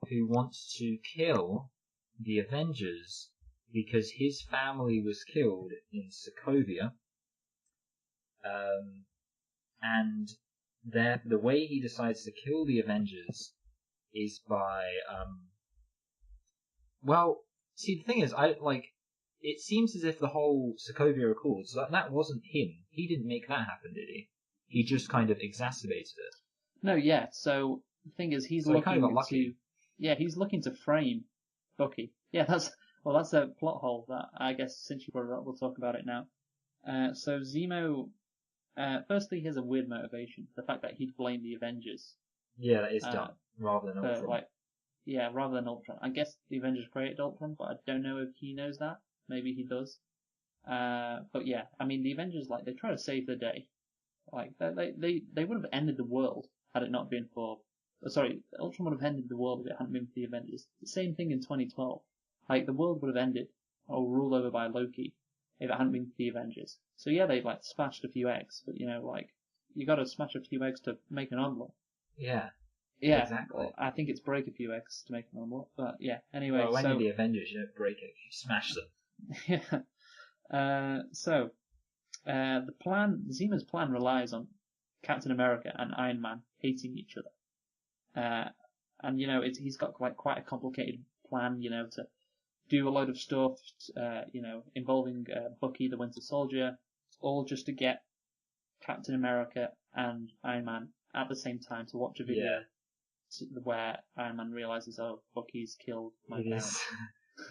Speaker 1: who wants to kill the Avengers because his family was killed in Sokovia. And the way he decides to kill the Avengers is by, see, the thing is, it seems as if the whole Sokovia Accords, that wasn't him. He didn't make that happen, did he? He just kind of exacerbated it.
Speaker 2: No, yeah. So the thing is, he's looking to frame Bucky. Yeah, that's a plot hole that I guess since you brought it up, we'll talk about it now. So Zemo, firstly, he has a weird motivation. The fact that he'd blame the Avengers.
Speaker 1: Yeah, that is dumb. Rather than Ultron.
Speaker 2: Rather than Ultron. I guess the Avengers created Ultron, but I don't know if he knows that. Maybe he does. But yeah, I mean, the Avengers, they try to save the day. They would have ended the world had it not been for... Ultron would have ended the world if it hadn't been for the Avengers. The same thing in 2012. The world would have ended, or ruled over by Loki, if it hadn't been for the Avengers. So yeah, they've, smashed a few eggs, but, you gotta smash a few eggs to make an omelette.
Speaker 1: Yeah.
Speaker 2: Yeah,
Speaker 1: exactly.
Speaker 2: Well, I think it's break a few eggs to make an omelette, but yeah, anyway.
Speaker 1: Well, when you're the Avengers, you don't break eggs, you smash them.
Speaker 2: Yeah. Zemo's plan relies on Captain America and Iron Man hating each other. And, he's got quite a complicated plan, to do a load of stuff, involving Bucky the Winter Soldier, all just to get Captain America and Iron Man at the same time to watch a video where Iron Man realizes, oh, Bucky's killed my parents.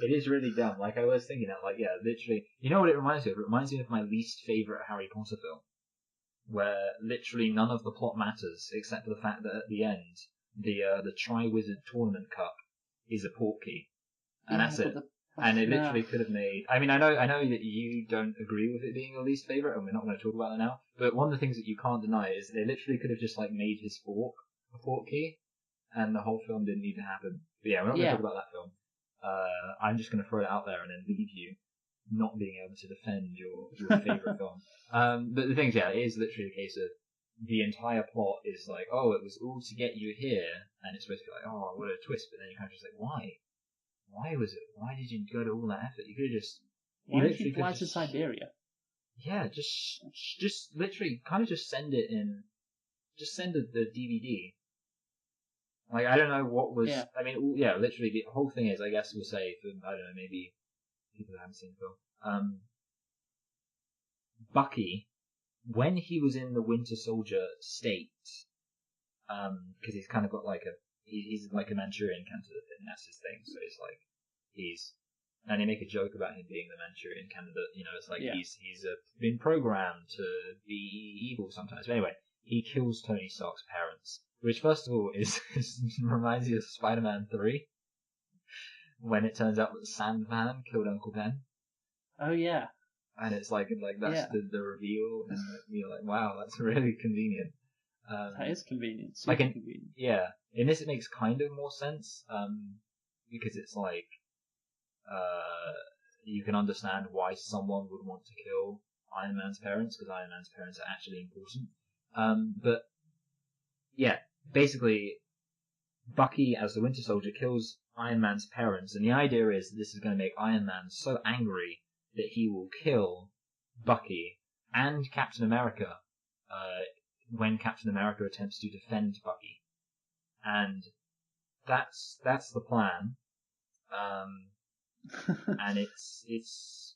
Speaker 1: It is really dumb. I was thinking that, literally, you know what it reminds me of? It reminds me of my least favourite Harry Potter film, where literally none of the plot matters except for the fact that at the end, the Triwizard Tournament Cup is a portkey, and that's it. And it literally could have made... I mean, I know that you don't agree with it being your least favourite, and we're not going to talk about that now, but one of the things that you can't deny is they literally could have just, made his fork a portkey, and the whole film didn't need to happen. But yeah, we're not going to talk about that film. I'm just going to throw it out there and then leave you not being able to defend your favourite film. But the thing is, it is literally a case of the entire plot is oh, it was all to get you here, and it's supposed to be oh, what a twist, but then you're kind of just why? Why was it? Why did you go to all that effort? You could have just...
Speaker 2: Why did you fly to Siberia?
Speaker 1: Yeah, just literally kind of just send it in... Just send the DVD. I don't know what was... Yeah. I mean, literally the whole thing is, I guess we'll say, for, I don't know, maybe people that haven't seen the film. Bucky, when he was in the Winter Soldier state, because he's kind of got he's like a Manchurian candidate, and that's his thing. So it's and they make a joke about him being the Manchurian candidate. It's he's been programmed to be evil sometimes. But anyway, he kills Tony Stark's parents, which first of all is reminds you of Spider-Man 3, when it turns out that Sandman killed Uncle Ben,
Speaker 2: Oh yeah,
Speaker 1: and it's like that's
Speaker 2: Yeah.
Speaker 1: the reveal, and you're like, wow, that's really convenient.
Speaker 2: that is convenient.
Speaker 1: Like
Speaker 2: Super
Speaker 1: in-
Speaker 2: convenient.
Speaker 1: Yeah, in this it makes kind of more sense, because it's like, you can understand why someone would want to kill Iron Man's parents, because Iron Man's parents are actually important. But yeah, basically, Bucky as the Winter Soldier kills Iron Man's parents, and the idea is that this is going to make Iron Man so angry that he will kill Bucky and Captain America when Captain America attempts to defend Bucky, and that's the plan. And it's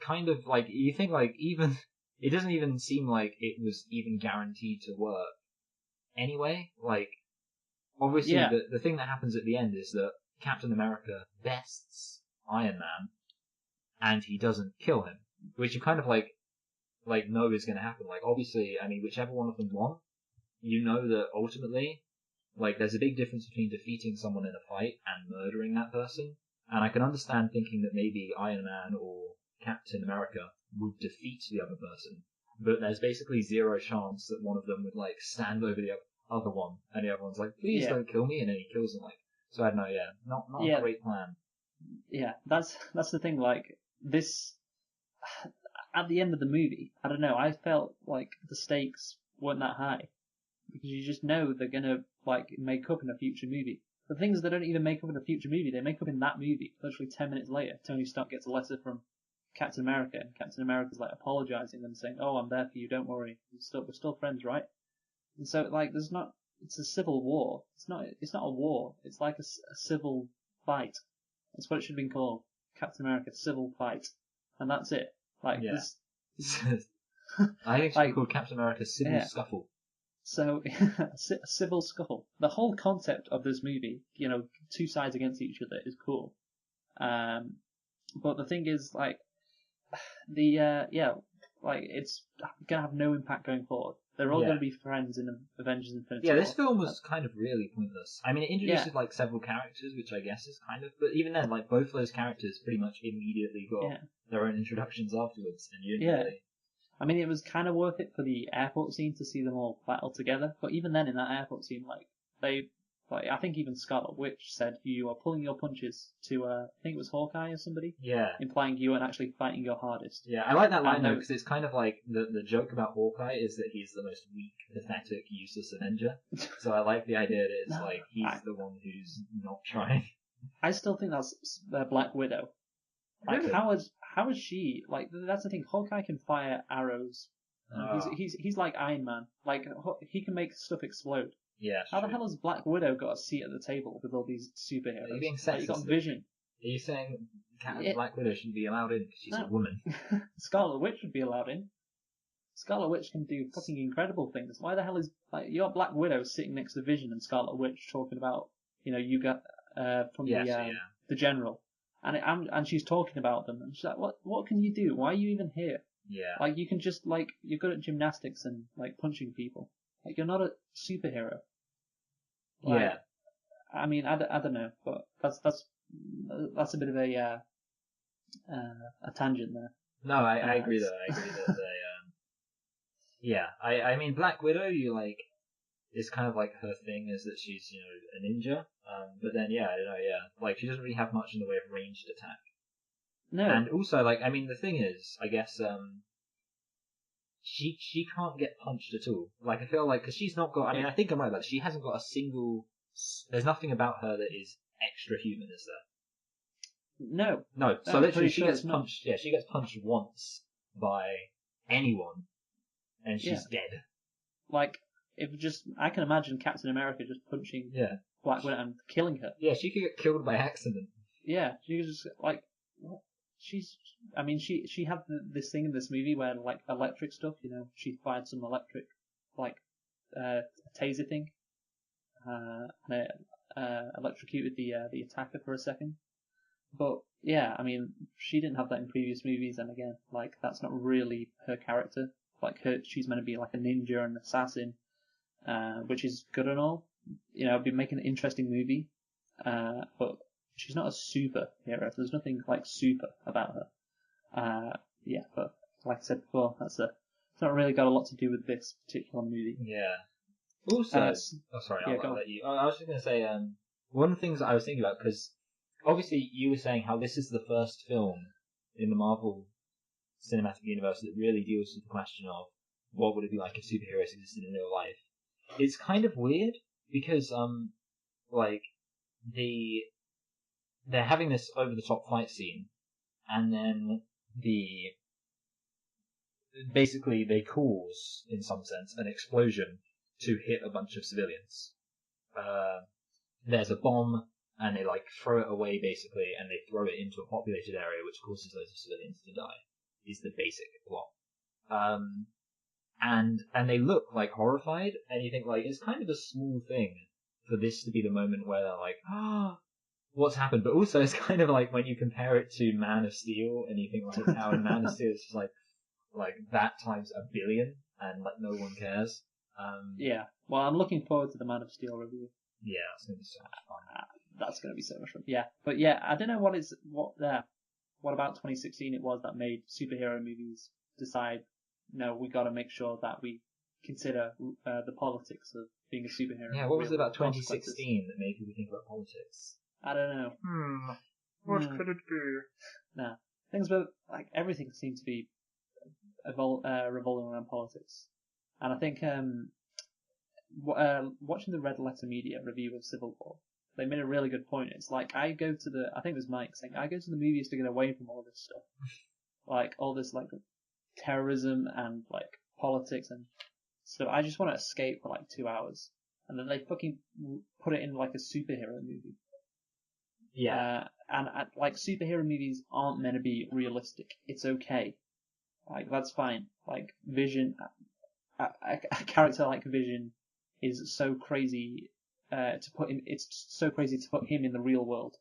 Speaker 1: kind of like, you think like, even it doesn't even seem like it was even guaranteed to work anyway. Like, obviously,
Speaker 2: Yeah.
Speaker 1: the thing that happens at the end is that Captain America bests Iron Man, and he doesn't kill him, which you kind of like know is going to happen. Like, obviously, I mean, whichever one of them won, you know that ultimately, like, there's a big difference between defeating someone in a fight and murdering that person. And I can understand thinking that maybe Iron Man or Captain America would defeat the other person, but there's basically zero chance that one of them would, like, stand over the other one, and the other one's like, please
Speaker 2: Yeah.
Speaker 1: don't kill me, and then he kills him, like, so I don't know, yeah, not
Speaker 2: Yeah.
Speaker 1: a great plan.
Speaker 2: Yeah, that's the thing. Like this, at the end of the movie, I don't know. I felt like the stakes weren't that high because you just know they're gonna like make up in a future movie. The things they don't even make up in a future movie, they make up in that movie. Literally 10 minutes later, Tony Stark gets a letter from Captain America, and Captain America's like apologizing and saying, "Oh, I'm there for you. Don't worry. We're still friends, right?" And so like, there's not. It's a civil war. It's not a war. It's like a civil fight. That's what it should have been called. Captain America Civil Fight. And that's it. Like,
Speaker 1: Yeah.
Speaker 2: this,
Speaker 1: I think it's
Speaker 2: Like,
Speaker 1: called Captain America Civil
Speaker 2: yeah.
Speaker 1: Scuffle.
Speaker 2: so, a civil scuffle. The whole concept of this movie, you know, two sides against each other is cool. But the thing is, like, it's gonna have no impact going forward. They're all
Speaker 1: Yeah.
Speaker 2: gonna be friends in Avengers Infinity
Speaker 1: Yeah,
Speaker 2: War.
Speaker 1: this film was kind of really pointless. I mean, it introduces like several characters, which I guess is kind of, but even then, like, both those characters pretty much immediately got
Speaker 2: Yeah.
Speaker 1: their own introductions afterwards, and you didn't
Speaker 2: Yeah.
Speaker 1: really.
Speaker 2: I mean, it was kind of worth it for the airport scene to see them all battle together. But even then, in that airport scene, I think even Scarlet Witch said you are pulling your punches to, I think it was Hawkeye or somebody,
Speaker 1: Yeah.
Speaker 2: implying you aren't actually fighting your hardest.
Speaker 1: Yeah, I like that line
Speaker 2: And
Speaker 1: though,
Speaker 2: the-
Speaker 1: because it's kind of like the joke about Hawkeye is that he's the most weak, pathetic, useless Avenger. So I like the idea that it's
Speaker 2: No,
Speaker 1: like he's the one who's not trying.
Speaker 2: I still think that's Black Widow. Like,
Speaker 1: Really?
Speaker 2: how is she, like, that's the thing, Hawkeye can fire arrows.
Speaker 1: Oh.
Speaker 2: He's like Iron Man. Like, he can make stuff explode.
Speaker 1: Yeah.
Speaker 2: How the
Speaker 1: true.
Speaker 2: hell has Black Widow got a seat at the table with all these superheroes?
Speaker 1: Are you being
Speaker 2: Like, you got
Speaker 1: sexist?
Speaker 2: Vision.
Speaker 1: Are you saying
Speaker 2: Yeah.
Speaker 1: Black Widow shouldn't be allowed in because she's a
Speaker 2: No.
Speaker 1: woman?
Speaker 2: Scarlet Witch would be allowed in. Scarlet Witch can do fucking incredible things. Why the hell is, like, you got Black Widow sitting next to Vision and Scarlet Witch talking about, you know, you got from the general, and she's talking about them, and she's like, what can you do? Why are you even here?
Speaker 1: Yeah.
Speaker 2: Like, you can just, like, you're good at gymnastics and, like, punching people. Like, you're not a superhero. Like,
Speaker 1: Yeah.
Speaker 2: I mean, I don't know, but that's a bit of a tangent there.
Speaker 1: No, I agree though. I agree that they, yeah, I mean, Black Widow, you like, is kind of like her thing is that she's, you know, a ninja. But then, yeah, I don't know, yeah, like, she doesn't really have much in the way of ranged attack.
Speaker 2: No.
Speaker 1: And also, like, I mean, the thing is, I guess, she can't get punched at all. Like, I feel like, because she's not got, I mean, I think I'm right, like, she hasn't got a single, there's nothing about her that is extra human, is there?
Speaker 2: No.
Speaker 1: No, so
Speaker 2: I'm
Speaker 1: literally
Speaker 2: pretty
Speaker 1: she
Speaker 2: sure
Speaker 1: gets
Speaker 2: it's not.
Speaker 1: punched, yeah, she gets punched once by anyone, and she's dead.
Speaker 2: Like, I can imagine Captain America just punching
Speaker 1: Yeah.
Speaker 2: Black Widow and killing her.
Speaker 1: Yeah, she could get killed by accident.
Speaker 2: Yeah, she was just, like, what? I mean, she had this thing in this movie where, like, electric stuff, you know, she fired some electric, like, taser thing, and it, electrocuted the attacker for a second. But, yeah, I mean, she didn't have that in previous movies, and again, like, that's not really her character. like she's meant to be like a ninja and assassin, which is good and all. It'd be making an interesting movie, but she's not a superhero. There's nothing like super about her. But like I said before, it's not really got a lot to do with this particular movie.
Speaker 1: Yeah. Also, sorry, I'll let you. I was just going to say, one of the things that I was thinking about, because obviously you were saying how this is the first film in the Marvel Cinematic Universe that really deals with the question of what would it be like if superheroes existed in real life. It's kind of weird because, they're having this over-the-top fight scene, and then basically they cause, in some sense, an explosion to hit a bunch of civilians. There's a bomb, and they throw it away basically, and they throw it into a populated area, which causes loads of civilians to die. Is the basic plot. And they look horrified, and you think it's kind of a small thing for this to be the moment where they're what's happened? But also it's kind of when you compare it to Man of Steel, and you think how in Man of Steel it's just that times a billion, and no one cares.
Speaker 2: Yeah. Well, I'm looking forward to the Man of Steel review.
Speaker 1: Yeah, that's gonna be so much fun.
Speaker 2: That's gonna be so much fun. Yeah, but I don't know what about 2016 it was that made superhero movies decide, no, we got to make sure that we consider the politics of being a superhero.
Speaker 1: Yeah, what was it about 2016 that made people think about politics?
Speaker 2: I don't know.
Speaker 1: What could it be?
Speaker 2: Nah, things about everything seemed to be revolving around politics, and I think watching the Red Letter Media review of Civil War, they made a really good point. It's I think it was Mike saying, I go to the movies to get away from all this stuff. All this, terrorism and, politics and stuff. I just want to escape for, 2 hours. And then they fucking put it in, a superhero movie.
Speaker 1: Yeah.
Speaker 2: And superhero movies aren't meant to be realistic. It's okay. That's fine. Vision, a character like Vision is so crazy it's so crazy to put him in the real world.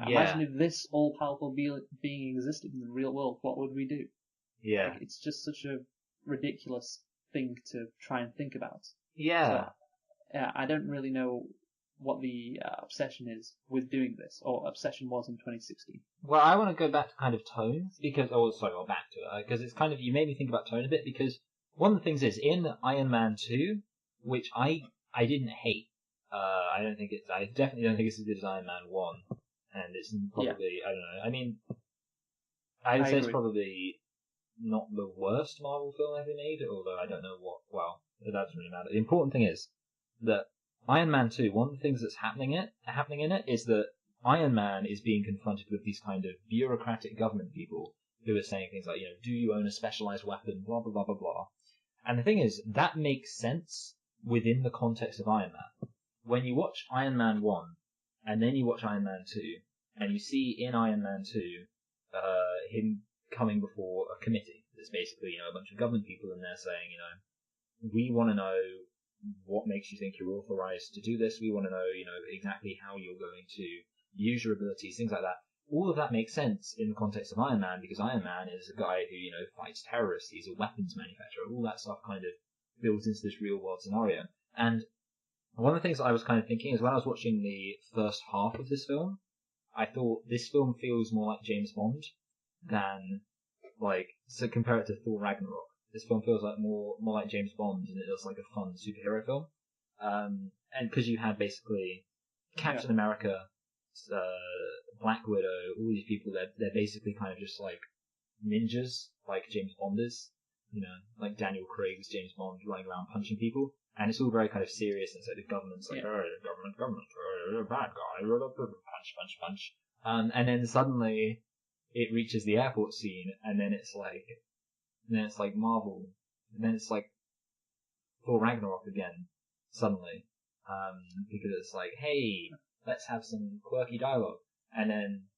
Speaker 2: Imagine if this all-powerful being existed in the real world, what would we do?
Speaker 1: Yeah.
Speaker 2: It's just such a ridiculous thing to try and think about.
Speaker 1: Yeah.
Speaker 2: So, I don't really know what the obsession is with doing this, or obsession was in 2016.
Speaker 1: Well, I want to go back to kind of tone, because, back to it, because it's kind of, you made me think about tone a bit, because one of the things is, in Iron Man 2, which I didn't hate, I definitely don't think it's as good as Iron Man 1, and it's probably, I don't know, I mean, I'd say it's probably not the worst Marvel film ever made, although I don't know that doesn't really matter. The important thing is that Iron Man 2, one of the things that's happening in it is that Iron Man is being confronted with these kind of bureaucratic government people who are saying things like, do you own a specialized weapon, blah, blah, blah, blah, blah. And the thing is, that makes sense within the context of Iron Man. When you watch Iron Man 1, and then you watch Iron Man 2, and you see in Iron Man 2, him coming before a committee. There's basically, a bunch of government people in there saying, we want to know what makes you think you're authorized to do this. We want to know, exactly how you're going to use your abilities, things like that. All of that makes sense in the context of Iron Man, because Iron Man is a guy who, fights terrorists. He's a weapons manufacturer. All that stuff kind of builds into this real world scenario. And one of the things that I was kind of thinking is when I was watching the first half of this film, I thought this film feels more like James Bond than, so compare it to Thor Ragnarok. This film feels more like James Bond, and it feels like a fun superhero film. And because you have basically Captain America, Black Widow, all these people, they're basically kind of just ninjas, like James Bond is. Like Daniel Craig's James Bond running around punching people. And it's all very kind of serious, and so the government's government, bad guy, punch. And then suddenly it reaches the airport scene, and then it's Marvel, and then it's Thor Ragnarok again, suddenly, because it's hey, let's have some quirky dialogue, and then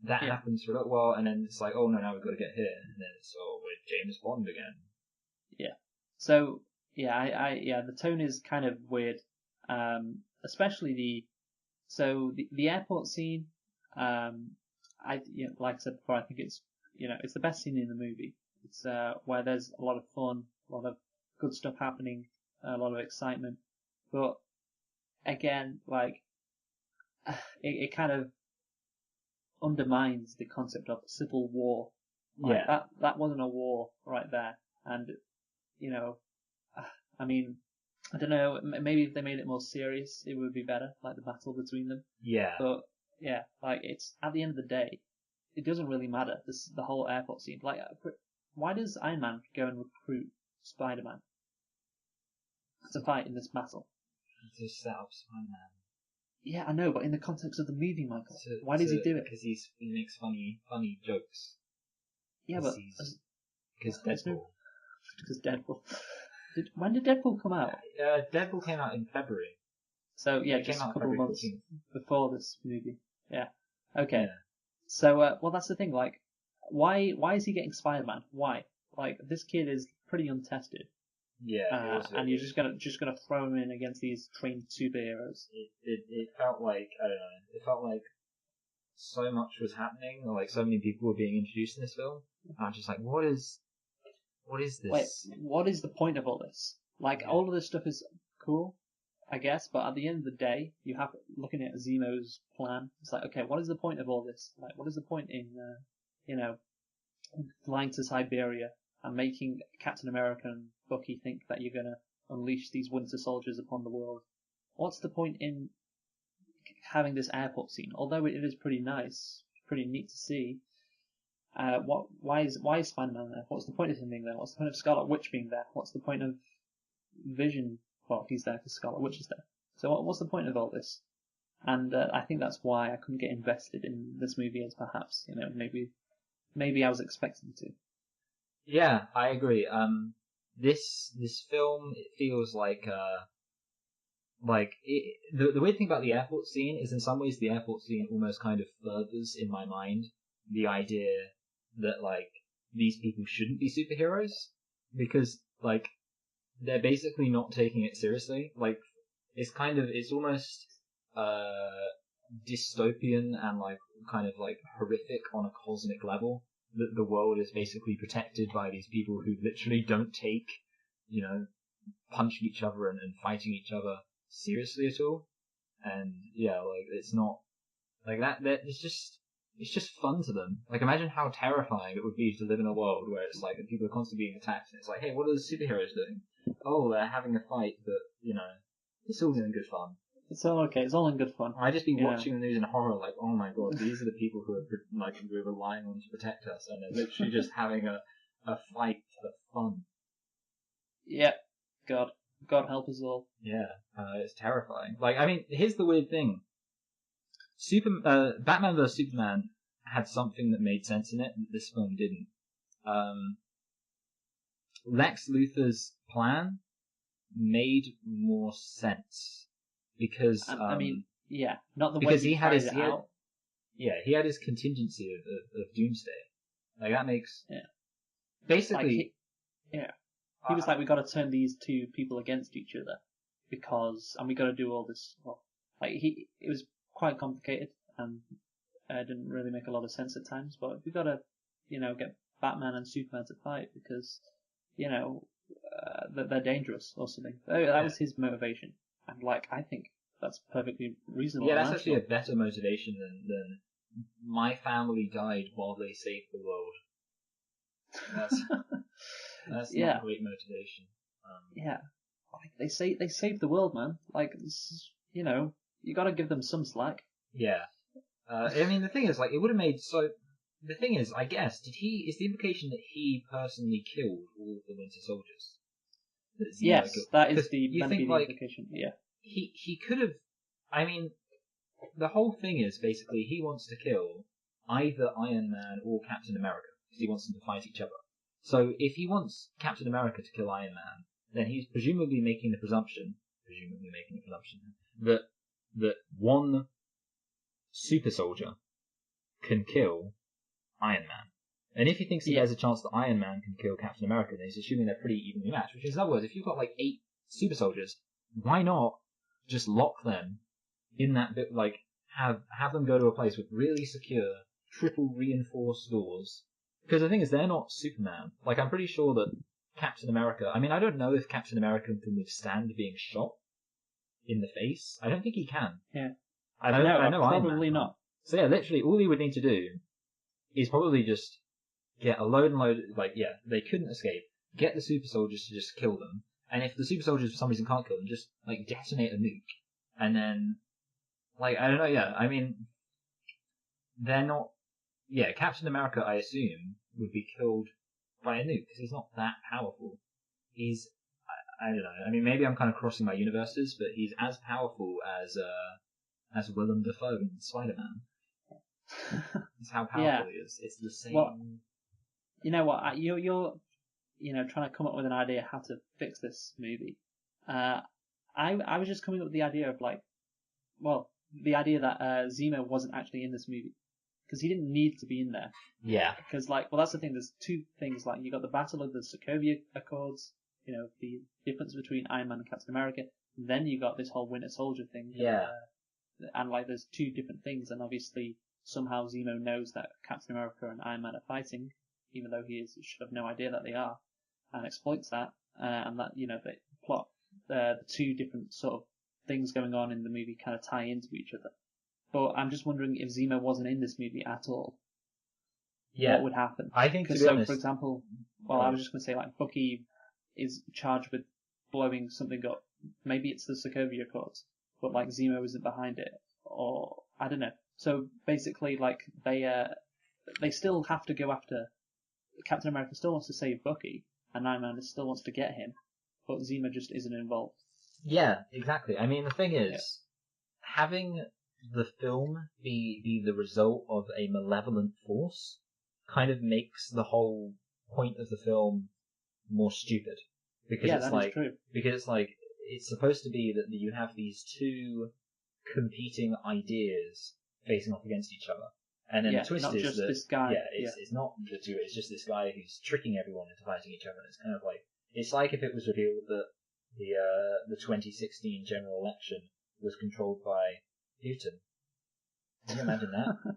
Speaker 1: that happens for a little while, and then it's oh no, now we've got to get here, and then it's with James Bond again. Yeah.
Speaker 2: So the tone is kind of weird, especially the airport scene. Like I said before, I think it's it's the best scene in the movie. It's where there's a lot of fun, a lot of good stuff happening, a lot of excitement. But again, like it kind of undermines the concept of civil war. Like,
Speaker 1: Yeah.
Speaker 2: that wasn't a war right there, and I mean, I don't know. Maybe if they made it more serious, it would be better, like the battle between them.
Speaker 1: Yeah.
Speaker 2: But yeah, like it's at the end of the day, it doesn't really matter. The whole airport scene. Like, why does Iron Man go and recruit Spider-Man to fight in this battle?
Speaker 1: To set up Spider-Man.
Speaker 2: Yeah, I know, but in the context of the movie, Michael, why does he do it?
Speaker 1: Because he makes funny jokes.
Speaker 2: Yeah, but
Speaker 1: Because Deadpool.
Speaker 2: Because Deadpool. When did Deadpool come out?
Speaker 1: Deadpool came out in February.
Speaker 2: So yeah,
Speaker 1: It
Speaker 2: just
Speaker 1: came
Speaker 2: a
Speaker 1: out
Speaker 2: couple of
Speaker 1: February
Speaker 2: months
Speaker 1: 14th.
Speaker 2: before this movie. Yeah. Okay.
Speaker 1: Yeah.
Speaker 2: So well, that's the thing. Like, why is he getting Spider-Man? Why? Like, this kid is pretty untested.
Speaker 1: Yeah.
Speaker 2: And you're just gonna throw him in against these trained superheroes.
Speaker 1: It felt like, I don't know, it felt like so much was happening, or like so many people were being introduced in this film. I'm just like, what is this?
Speaker 2: Wait, what is the point of all this? Like,
Speaker 1: Yeah.
Speaker 2: all of this stuff is cool, I guess, but at the end of the day, you have looking at Zemo's plan. It's like, okay, what is the point of all this? Like, what is the point in flying to Siberia and making Captain America and Bucky think that you're gonna unleash these Winter Soldiers upon the world? What's the point in having this airport scene? Although it is pretty nice, pretty neat to see. Why is Spider-Man there? What's the point of him being there? What's the point of Scarlet Witch being there? What's the point of Vision? Well, he's there because Scarlet Witch is there. So what's the point of all this? And I think that's why I couldn't get invested in this movie as perhaps, maybe I was expecting to.
Speaker 1: Yeah, I agree. This film, it feels like the weird thing about the airport scene is in some ways the airport scene almost kind of furthers in my mind the idea that like these people shouldn't be superheroes because like they're basically not taking it seriously. Like it's almost dystopian and like kind of like horrific on a cosmic level that the world is basically protected by these people who literally don't take punching each other and fighting each other seriously at all. And yeah, like it's not like that it's just fun to them. Like, imagine how terrifying it would be to live in a world where it's like people are constantly being attacked, and it's like, hey, what are the superheroes doing? Oh, they're having a fight, but it's all in good fun.
Speaker 2: It's all okay. It's all in good fun.
Speaker 1: I just be watching the news in horror, like, oh my god, these are the people who are like we're relying on to protect us, and they're literally just having a fight for fun.
Speaker 2: Yeah, God help us all.
Speaker 1: Yeah, it's terrifying. Like, I mean, here's the weird thing. Batman vs Superman had something that made sense in it that this film didn't. Lex Luthor's plan made more sense because
Speaker 2: I mean, yeah, not the way
Speaker 1: because
Speaker 2: he carried it out.
Speaker 1: He had his contingency of Doomsday. Like that makes basically
Speaker 2: He was like, we got to turn these two people against each other and we got to do all this. Well, like it was quite complicated and didn't really make a lot of sense at times. But we got to, get Batman and Superman to fight because, they're dangerous or something. That was his motivation, and like I think that's perfectly reasonable.
Speaker 1: Yeah, that's actually a better motivation than my family died while they saved the world. That's not a great motivation.
Speaker 2: Yeah, like they saved the world, man. Like this is, you got to give them some slack.
Speaker 1: Yeah. I mean, the thing is, like, it would have made so. The thing is, I guess, is the implication that he personally killed all of the Winter Soldiers?
Speaker 2: Yes, that is the
Speaker 1: like,
Speaker 2: implication. Yeah.
Speaker 1: He could have. I mean, the whole thing is basically he wants to kill either Iron Man or Captain America because he wants them to fight each other. So if he wants Captain America to kill Iron Man, then he's presumably making the presumption that one super soldier can kill Iron Man. And if he thinks that there's a chance that Iron Man can kill Captain America, then he's assuming they're pretty evenly matched. Which is, in other words, if you've got like 8 super soldiers, why not just lock them in that bit? Like have them go to a place with really secure, triple reinforced doors, Because the thing is, they're not Superman. Like, I'm pretty sure that Captain America... I mean, I don't know if Captain America can withstand being shot in the face. I don't think he can.
Speaker 2: Yeah.
Speaker 1: I know Iron Man
Speaker 2: probably
Speaker 1: can't.
Speaker 2: not.
Speaker 1: So yeah, literally, all he would need to do is probably just get a load and load... Like, yeah, they couldn't escape. Get the super soldiers to just kill them. And if the super soldiers for some reason can't kill them, just, like, detonate a nuke. And then... Like, I don't know, yeah. I mean, they're not... Yeah, Captain America, I assume, would be killed by a nuke, because he's not that powerful. He's... I don't know. I mean, maybe I'm kind of crossing my universes, but he's as powerful as Willem Dafoe in Spider-Man. That's how powerful he is. It's the same...
Speaker 2: Well, you know what? You're trying to come up with an idea how to fix this movie. I was just coming up with the idea of, like... Well, the idea that Zemo wasn't actually in this movie. Because he didn't need to be in there.
Speaker 1: Yeah.
Speaker 2: Because, like, well, that's the thing. There's two things. Like, you got the Battle of the Sokovia Accords, the difference between Iron Man and Captain America. And then you got this whole Winter Soldier thing.
Speaker 1: Yeah.
Speaker 2: And, like, there's two different things. And obviously, somehow Zemo knows that Captain America and Iron Man are fighting, even though he should have no idea that they are, and exploits that. And that, they plot the two different sort of things going on in the movie kind of tie into each other. But I'm just wondering if Zemo wasn't in this movie at all.
Speaker 1: Yeah.
Speaker 2: What would happen?
Speaker 1: I think, to be honest...
Speaker 2: for example, I was just going to say, like, Bucky is charged with blowing something up. Maybe it's the Sokovia Accords, but, like, Zemo isn't behind it. Or, I don't know. So, basically, like, they still have to go after... Captain America still wants to save Bucky, and Iron Man still wants to get him, but Zemo just isn't involved.
Speaker 1: Yeah, exactly. I mean, the thing is, having the film be the result of a malevolent force kind of makes the whole point of the film more stupid. Because
Speaker 2: it's like, true.
Speaker 1: Because it's like, it's supposed to be that you have these two competing ideas facing off against each other. And then the twist
Speaker 2: not
Speaker 1: is
Speaker 2: just
Speaker 1: that,
Speaker 2: this guy.
Speaker 1: It's not the two, it's just this guy who's tricking everyone into fighting each other. And it's kind of like, it's like if it was revealed that the 2016 general election was controlled by Putin. Can you imagine that?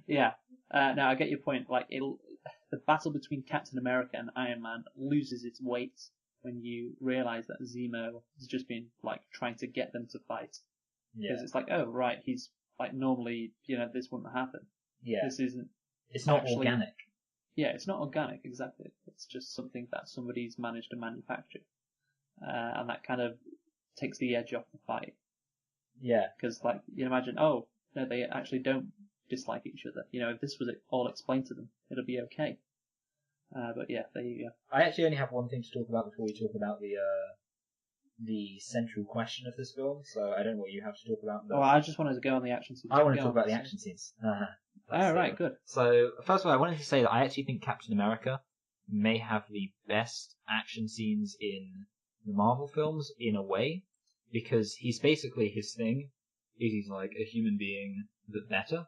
Speaker 2: Yeah. No, I get your point. Like, the battle between Captain America and Iron Man loses its weight when you realize that Zemo has just been, like, trying to get them to fight.
Speaker 1: Yeah.
Speaker 2: Because it's like, oh, right, he's, like, normally, this wouldn't happen.
Speaker 1: Yeah.
Speaker 2: This isn't...
Speaker 1: It's not organic.
Speaker 2: Yeah, it's not organic, exactly. It's just something that somebody's managed to manufacture. And that kind of takes the edge off the fight.
Speaker 1: Yeah.
Speaker 2: Because, like, you imagine, no, they actually don't dislike each other. If this was all explained to them, it'll be okay. But yeah, there you go.
Speaker 1: I actually only have one thing to talk about before we talk about the central question of this film, so I don't know what you have to talk about.
Speaker 2: I just wanted to go on the action scenes.
Speaker 1: I want to talk about the action scenes.
Speaker 2: Right, good.
Speaker 1: So, first of all, I wanted to say that I actually think Captain America may have the best action scenes in the Marvel films, in a way, because he's basically, his thing is he's like a human being but better,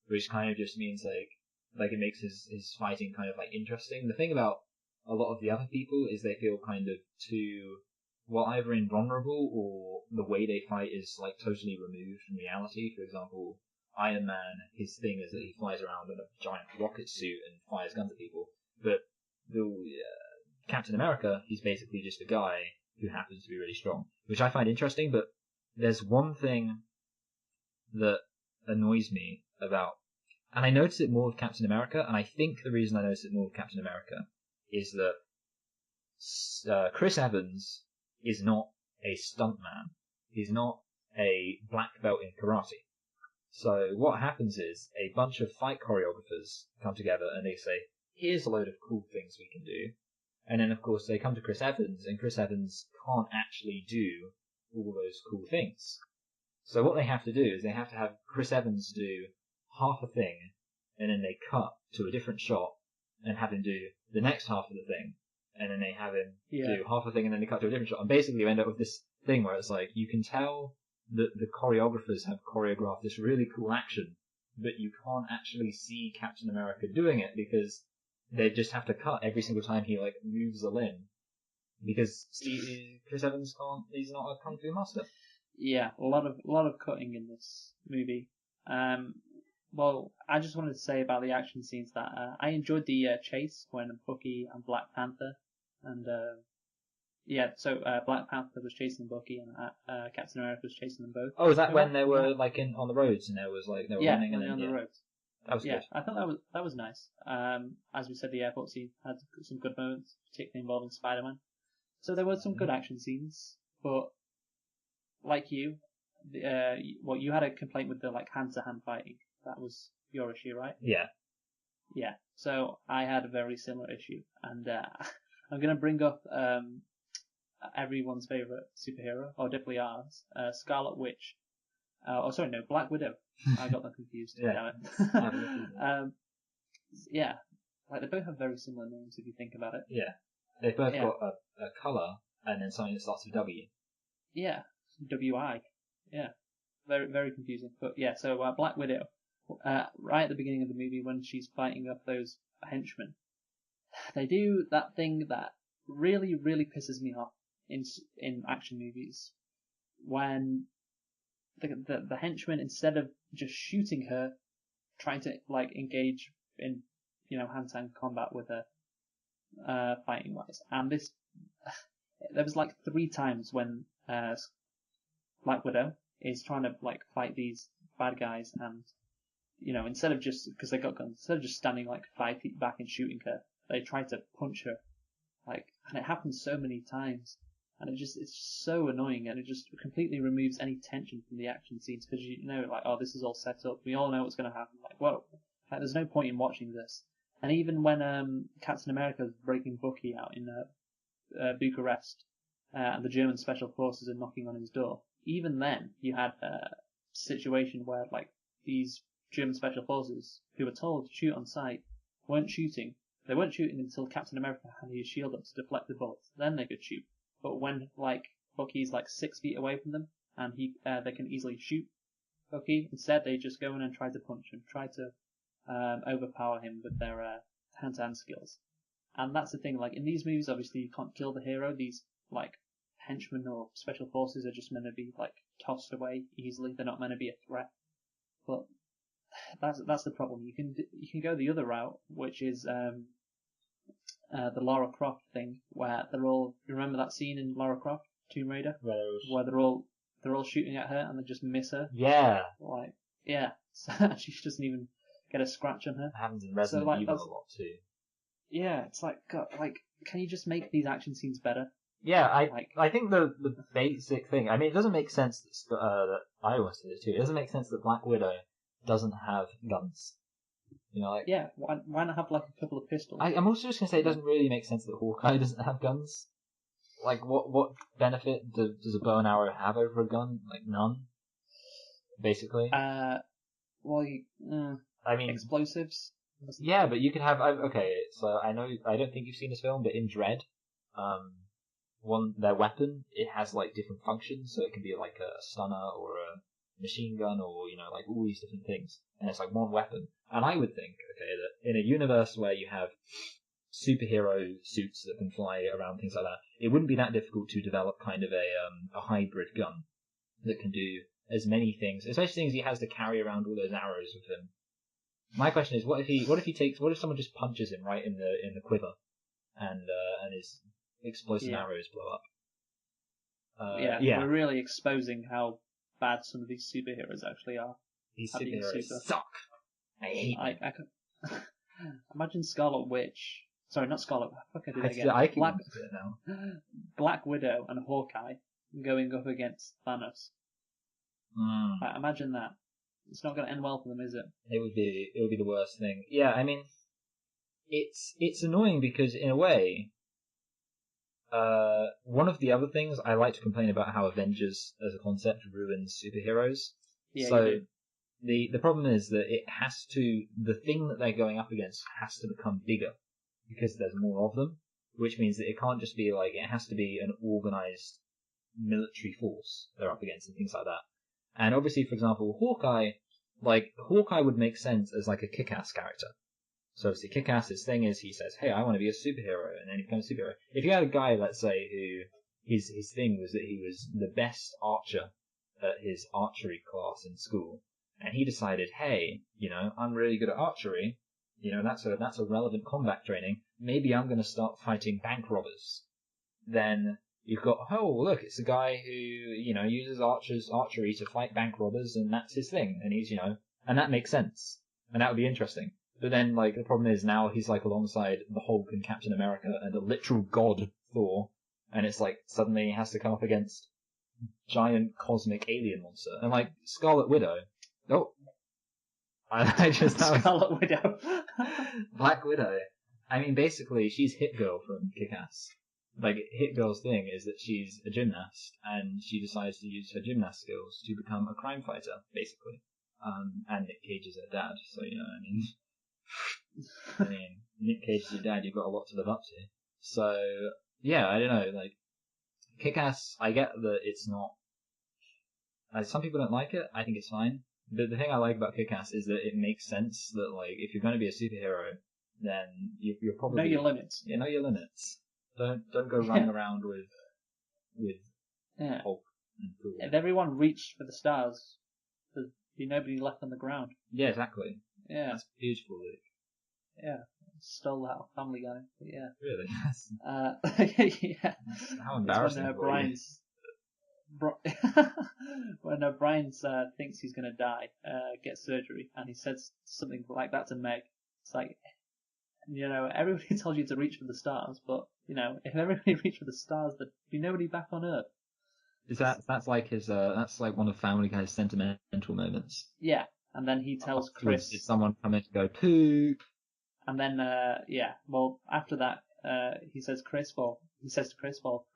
Speaker 1: which kind of just means like it makes his fighting kind of like interesting. The thing about a lot of the other people is they feel kind of too, well, either invulnerable or the way they fight is like totally removed from reality. For example, Iron Man, his thing is that he flies around in a giant rocket suit and fires guns at people. But Captain America, he's basically just a guy who happens to be really strong, which I find interesting. But there's one thing that annoys me about, and I notice it more with Captain America, and I think the reason I notice it more with Captain America is that Chris Evans is not a stuntman. He's not a black belt in karate. So what happens is a bunch of fight choreographers come together and they say, here's a load of cool things we can do. And then, of course, they come to Chris Evans, and Chris Evans can't actually do all those cool things. So what they have to do is they have to have Chris Evans do half a thing, and then they cut to a different shot and have him do the next half of the thing, and then they have him do half a thing, and then they cut to a different shot. And basically you end up with this thing where it's like, you can tell that the choreographers have choreographed this really cool action, but you can't actually see Captain America doing it because they just have to cut every single time he like moves a limb, because Chris Evans can't. He's not a kung fu master.
Speaker 2: Yeah, a lot of cutting in this movie. One Well, I just wanted to say about the action scenes that I enjoyed the chase when Bucky and Black Panther and Black Panther was chasing Bucky and Captain America was chasing them both.
Speaker 1: Oh, is that when
Speaker 2: Remember?
Speaker 1: they were like on the roads and there was like they were running
Speaker 2: when
Speaker 1: and
Speaker 2: they're on
Speaker 1: then
Speaker 2: the roads.
Speaker 1: that was
Speaker 2: Yeah,
Speaker 1: good.
Speaker 2: I thought that was nice. As we said, the airport scene had some good moments, particularly involving Spider-Man. So there were some good action scenes, but like you, you had a complaint with the like hand-to-hand fighting. That was your issue, right?
Speaker 1: Yeah.
Speaker 2: Yeah. So I had a very similar issue, and I'm gonna bring up everyone's favorite superhero, or definitely ours, Scarlet Witch. Black Widow. I got them confused.
Speaker 1: Yeah.
Speaker 2: Damn it. Yeah, like they both have very similar names if you think about it.
Speaker 1: Yeah. They've both got a colour and then something that starts with W.
Speaker 2: Yeah, WI. Yeah, very very confusing. But yeah, so Black Widow, right at the beginning of the movie when she's fighting off those henchmen, they do that thing that really really pisses me off in action movies when the henchmen, instead of just shooting her, trying to like engage in hand-to-hand combat with her fighting wise. And this there was like 3 times when Black Widow is trying to like fight these bad guys, and instead of just because they got guns, instead of just standing like 5 feet back and shooting her, they try to punch her, and it happens so many times. And it's just so annoying, and it just completely removes any tension from the action scenes because this is all set up. We all know what's going to happen. There's no point in watching this. And even when Captain America is breaking Bucky out in Bucharest, and the German special forces are knocking on his door, even then you had a situation where like these German special forces who were told to shoot on sight weren't shooting. They weren't shooting until Captain America had his shield up to deflect the bullets. Then they could shoot. But when like Bucky's like 6 feet away from them and they can easily shoot Bucky, instead they just go in and try to punch him, try to overpower him with their hand-to-hand skills. And that's the thing. Like in these movies, obviously you can't kill the hero. These like henchmen or special forces are just meant to be like tossed away easily. They're not meant to be a threat. But that's the problem. You can go the other route, which is the Lara Croft thing, where they're all. Remember that scene in Lara Croft, Tomb Raider, where they're all shooting at her and they just miss her.
Speaker 1: Yeah.
Speaker 2: Like, yeah, so she doesn't even get a scratch on her.
Speaker 1: It happens in Resident Evil a lot too.
Speaker 2: Yeah, it's like, God, like, can you just make these action scenes better?
Speaker 1: Yeah, I think the basic thing. I mean, it doesn't make sense that I always did it too. It doesn't make sense that Black Widow doesn't have guns.
Speaker 2: Yeah, why not have like a couple of pistols?
Speaker 1: I'm also just gonna say it doesn't really make sense that Hawkeye doesn't have guns. Like, what benefit does a bow and arrow have over a gun? Like, none. Basically.
Speaker 2: I mean, explosives.
Speaker 1: Yeah, but you could have. Okay, so I don't think you've seen this film, but in Dredd, their weapon, it has like different functions, so it can be like a stunner or a machine gun or like all these different things, and it's like one weapon. And I would think, okay, that in a universe where you have superhero suits that can fly around, things like that, it wouldn't be that difficult to develop kind of a hybrid gun that can do as many things, especially things he has to carry around all those arrows with him. My question is, what if someone just punches him right in the quiver, and his explosive arrows blow up?
Speaker 2: We're really exposing how bad some of these superheroes actually are.
Speaker 1: These superheroes suck. I hate them.
Speaker 2: I could imagine Scarlet Witch. Sorry, not Scarlet. Fuck, I did it again.
Speaker 1: I can do it now.
Speaker 2: Black Widow and Hawkeye going up against Thanos. Imagine that. It's not going to end well for them, is it?
Speaker 1: It would be the worst thing. Yeah, I mean, it's annoying because in a way, one of the other things I like to complain about how Avengers as a concept ruins superheroes.
Speaker 2: Yeah,
Speaker 1: so the problem is that the thing that they're going up against has to become bigger because there's more of them, which means that it can't just be like, it has to be an organized military force they're up against and things like that. And obviously, for example, Hawkeye would make sense as like a kick-ass character. So obviously Kick-Ass, his thing is he says, hey, I want to be a superhero, and then he becomes a superhero. If you had a guy, let's say, who his thing was that he was the best archer at his archery class in school, and he decided, hey, I'm really good at archery. That's a relevant combat training. Maybe I'm going to start fighting bank robbers. Then you've got, oh, look, it's a guy who, uses archery to fight bank robbers, and that's his thing. And he's, and that makes sense. And that would be interesting. But then, like, the problem is now he's, like, alongside the Hulk and Captain America and a literal god, Thor. And it's like, suddenly he has to come up against giant cosmic alien monster. And, like, Scarlet Widow. Oh.
Speaker 2: Scarlet Widow.
Speaker 1: Black Widow. I mean, basically, she's Hit Girl from Kick-Ass. Like, Hit Girl's thing is that she's a gymnast, and she decides to use her gymnast skills to become a crime fighter, basically. And Nick Cage is her dad, so, Nick Cage is your dad, you've got a lot to live up to. So, yeah, I don't know, like, Kick-Ass, I get that it's not, some people don't like it, I think it's fine. The thing I like about Kick-Ass is that it makes sense that, like, if you're going to be a superhero, then you're probably...
Speaker 2: Know your limits.
Speaker 1: Yeah, know your limits. Don't go running around with Hulk and Thor.
Speaker 2: If everyone reached for the stars, there'd be nobody left on the ground.
Speaker 1: Yeah, exactly.
Speaker 2: Yeah.
Speaker 1: That's beautiful, Luke.
Speaker 2: Yeah. Stole that off Family Guy, but yeah.
Speaker 1: Really?
Speaker 2: Yeah.
Speaker 1: That's how embarrassing
Speaker 2: when,
Speaker 1: for you.
Speaker 2: When Brian thinks he's going to die, get surgery, and he says something like that to Meg. It's like, everybody tells you to reach for the stars, but, if everybody reached for the stars, there'd be nobody back on Earth.
Speaker 1: That's like his, that's like one of Family Guy's sentimental moments.
Speaker 2: Yeah, and then he tells Chris...
Speaker 1: Did someone come in to go, poop?
Speaker 2: And then, after that, he says to Chris,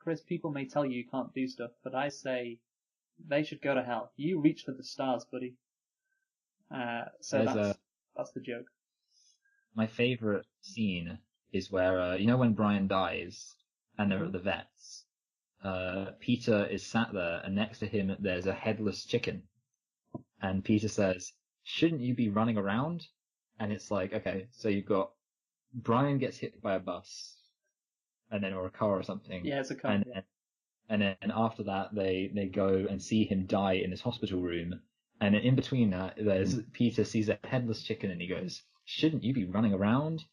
Speaker 2: Chris, people may tell you can't do stuff, but I say they should go to hell. You reach for the stars, buddy. So that's the joke.
Speaker 1: My favourite scene is where, when Brian dies and they're at the vets, Peter is sat there and next to him there's a headless chicken. And Peter says, shouldn't you be running around? And it's like, okay, so you've got Brian gets hit by a bus and then, or a car or something.
Speaker 2: Yeah, it's a car.
Speaker 1: And then after that they go and see him die in his hospital room. And in between that, Peter sees a headless chicken and he goes, shouldn't you be running around?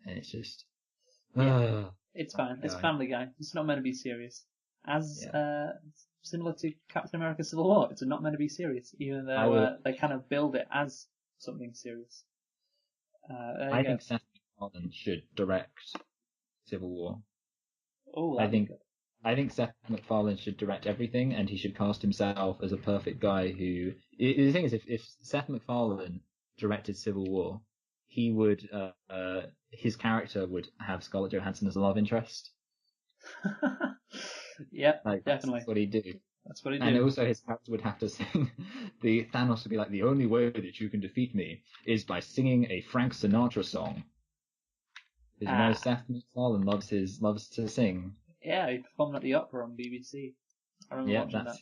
Speaker 1: And it's just...
Speaker 2: it's fine. It's Family Guy. It's not meant to be serious. Similar to Captain America Civil War, it's not meant to be serious, even though they kind of build it as something serious.
Speaker 1: I think Seth MacFarlane should direct Civil War.
Speaker 2: Oh,
Speaker 1: I think Seth MacFarlane should direct everything, and he should cast himself as a perfect guy who... The thing is, if Seth MacFarlane directed Civil War, he would, his character would have Scarlett Johansson as a love interest.
Speaker 2: Yeah,
Speaker 1: like,
Speaker 2: definitely.
Speaker 1: That's what he'd do.
Speaker 2: That's what he'd do.
Speaker 1: And also his character would have to sing, Thanos would be like, the only way that you can defeat me is by singing a Frank Sinatra song. Because Seth MacFarlane loves to sing.
Speaker 2: Yeah, he performed at the opera on BBC. I remember watching that.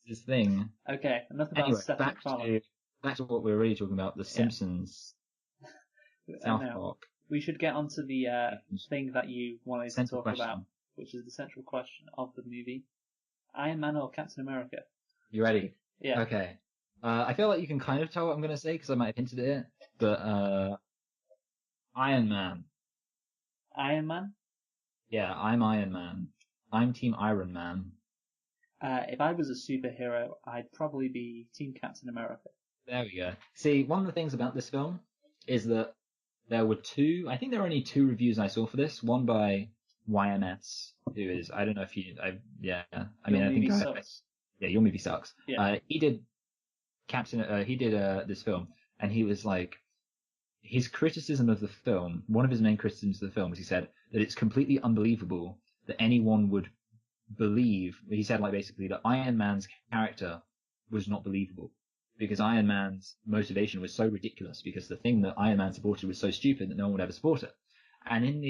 Speaker 1: His thing.
Speaker 2: Okay, enough about Seth MacFarlane.
Speaker 1: Back to what we were really talking about, The Simpsons. South Park.
Speaker 2: We should get onto the thing that you wanted to talk
Speaker 1: question.
Speaker 2: about, which is the central question of the movie. Iron Man or Captain America?
Speaker 1: You ready?
Speaker 2: Yeah.
Speaker 1: Okay. I feel like you can kind of tell what I'm going to say because I might have hinted at it, but Iron Man.
Speaker 2: Iron Man?
Speaker 1: Yeah, I'm Iron Man. I'm Team Iron Man.
Speaker 2: If I was a superhero, I'd probably be Team Captain America.
Speaker 1: There we go. See, one of the things about this film is that there were there were only two reviews I saw for this. One by YMS, who is, I don't know if you,
Speaker 2: Your
Speaker 1: I
Speaker 2: Movie
Speaker 1: think
Speaker 2: Sucks.
Speaker 1: Your Movie Sucks.
Speaker 2: Yeah.
Speaker 1: He did this film, and he was like, his criticism of the film, one of his main criticisms of the film was he said that it's completely unbelievable that anyone would believe, he said like basically that Iron Man's character was not believable. Because Iron Man's motivation was so ridiculous, because the thing that Iron Man supported was so stupid that no one would ever support it. And in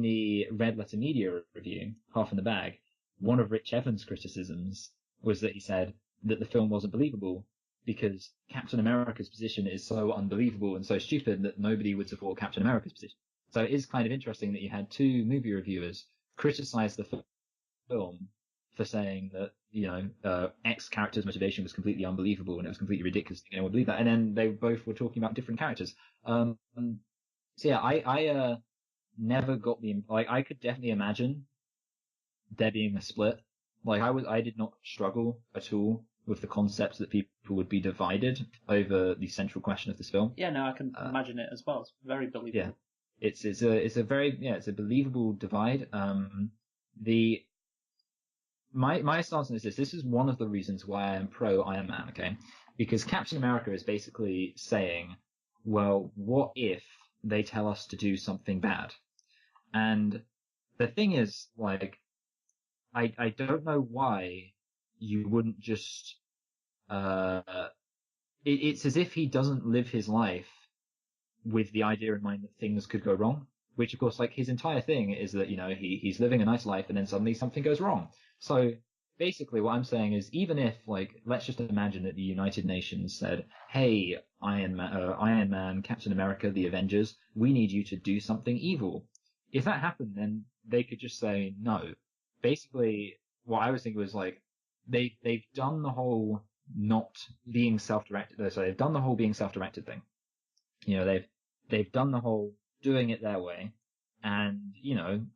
Speaker 1: the Red Letter Media review, Half in the Bag, one of Rich Evans' criticisms was that he said that the film wasn't believable because Captain America's position is so unbelievable and so stupid that nobody would support Captain America's position. So it is kind of interesting that you had two movie reviewers criticize the film for saying that, X character's motivation was completely unbelievable and it was completely ridiculous. Anyone would believe that. And then they both were talking about different characters. So yeah, I never got I could definitely imagine there being a split. I did not struggle at all with the concept that people would be divided over the central question of this film.
Speaker 2: Yeah, no, I can imagine it as well. It's very believable.
Speaker 1: Yeah, it's a believable divide. My stance on this is this is one of the reasons why I am pro Iron Man. Okay, because Captain America is basically saying, well, what if they tell us to do something bad? And the thing is, I don't know why you wouldn't just, it's as if he doesn't live his life with the idea in mind that things could go wrong, which of course, his entire thing is that, he's living a nice life and then suddenly something goes wrong. So basically what I'm saying is even if, let's just imagine that the United Nations said, hey, Iron Man, Captain America, the Avengers, we need you to do something evil. If that happened, then they could just say no. Basically, what I was thinking was they've done the whole not being self-directed. So they've done the whole being self-directed thing. They've done the whole doing it their way, and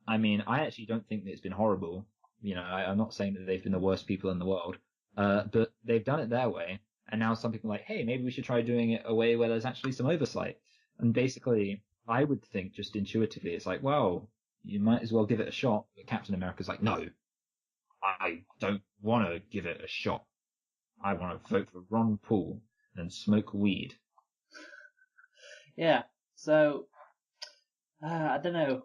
Speaker 1: I actually don't think that it's been horrible. I'm not saying that they've been the worst people in the world, but they've done it their way, and now some people are like, hey, maybe we should try doing it a way where there's actually some oversight. And basically, I would think just intuitively, it's well, you might as well give it a shot. But Captain America's like, no, I don't want to give it a shot. I want to vote for Ron Paul and smoke weed.
Speaker 2: Yeah, so, I don't know.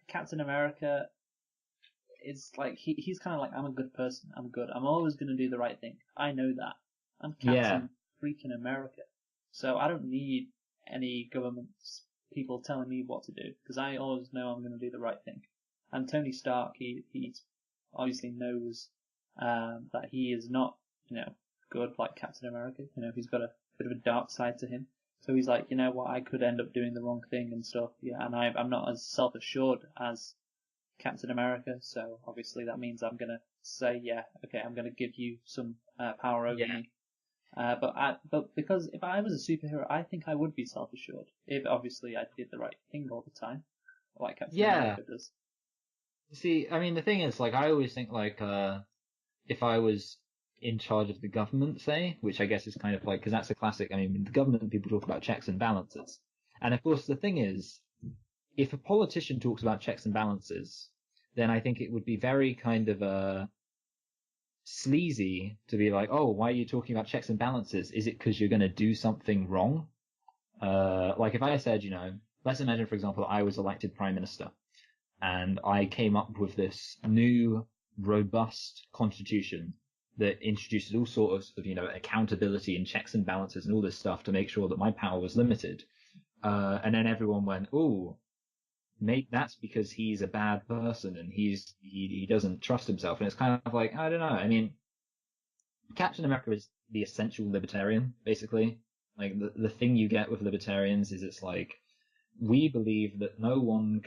Speaker 2: Captain America is he's kind of I'm a good person. I'm good. I'm always going to do the right thing. I know that. I'm Captain freaking America. So I don't need any government people telling me what to do, because I always know I'm going to do the right thing. And Tony Stark, he obviously knows that he is not, good like Captain America. He's got a bit of a dark side to him. So he's like, you know what, I could end up doing the wrong thing and stuff. Yeah, and I'm not as self-assured as Captain America, so obviously that means I'm going to say, yeah, okay, I'm going to give you some power over me. But because if I was a superhero, I think I would be self-assured. If obviously I did the right thing all the time, like Captain America does.
Speaker 1: See, I mean, the thing is, I always think, if I was in charge of the government, say, which I guess is kind of because that's a classic, I mean, the government, people talk about checks and balances. And of course, the thing is, if a politician talks about checks and balances, then I think it would be very kind of sleazy to be like, oh, why are you talking about checks and balances? Is it because you're going to do something wrong? If I said, let's imagine, for example, I was elected prime minister and I came up with this new robust constitution that introduces all sorts of, accountability and checks and balances and all this stuff to make sure that my power was limited. And then everyone went, oh, maybe that's because he's a bad person and he doesn't trust himself. And it's kind of I don't know. I mean, Captain America is the essential libertarian, basically. The thing you get with libertarians is it's we believe that no one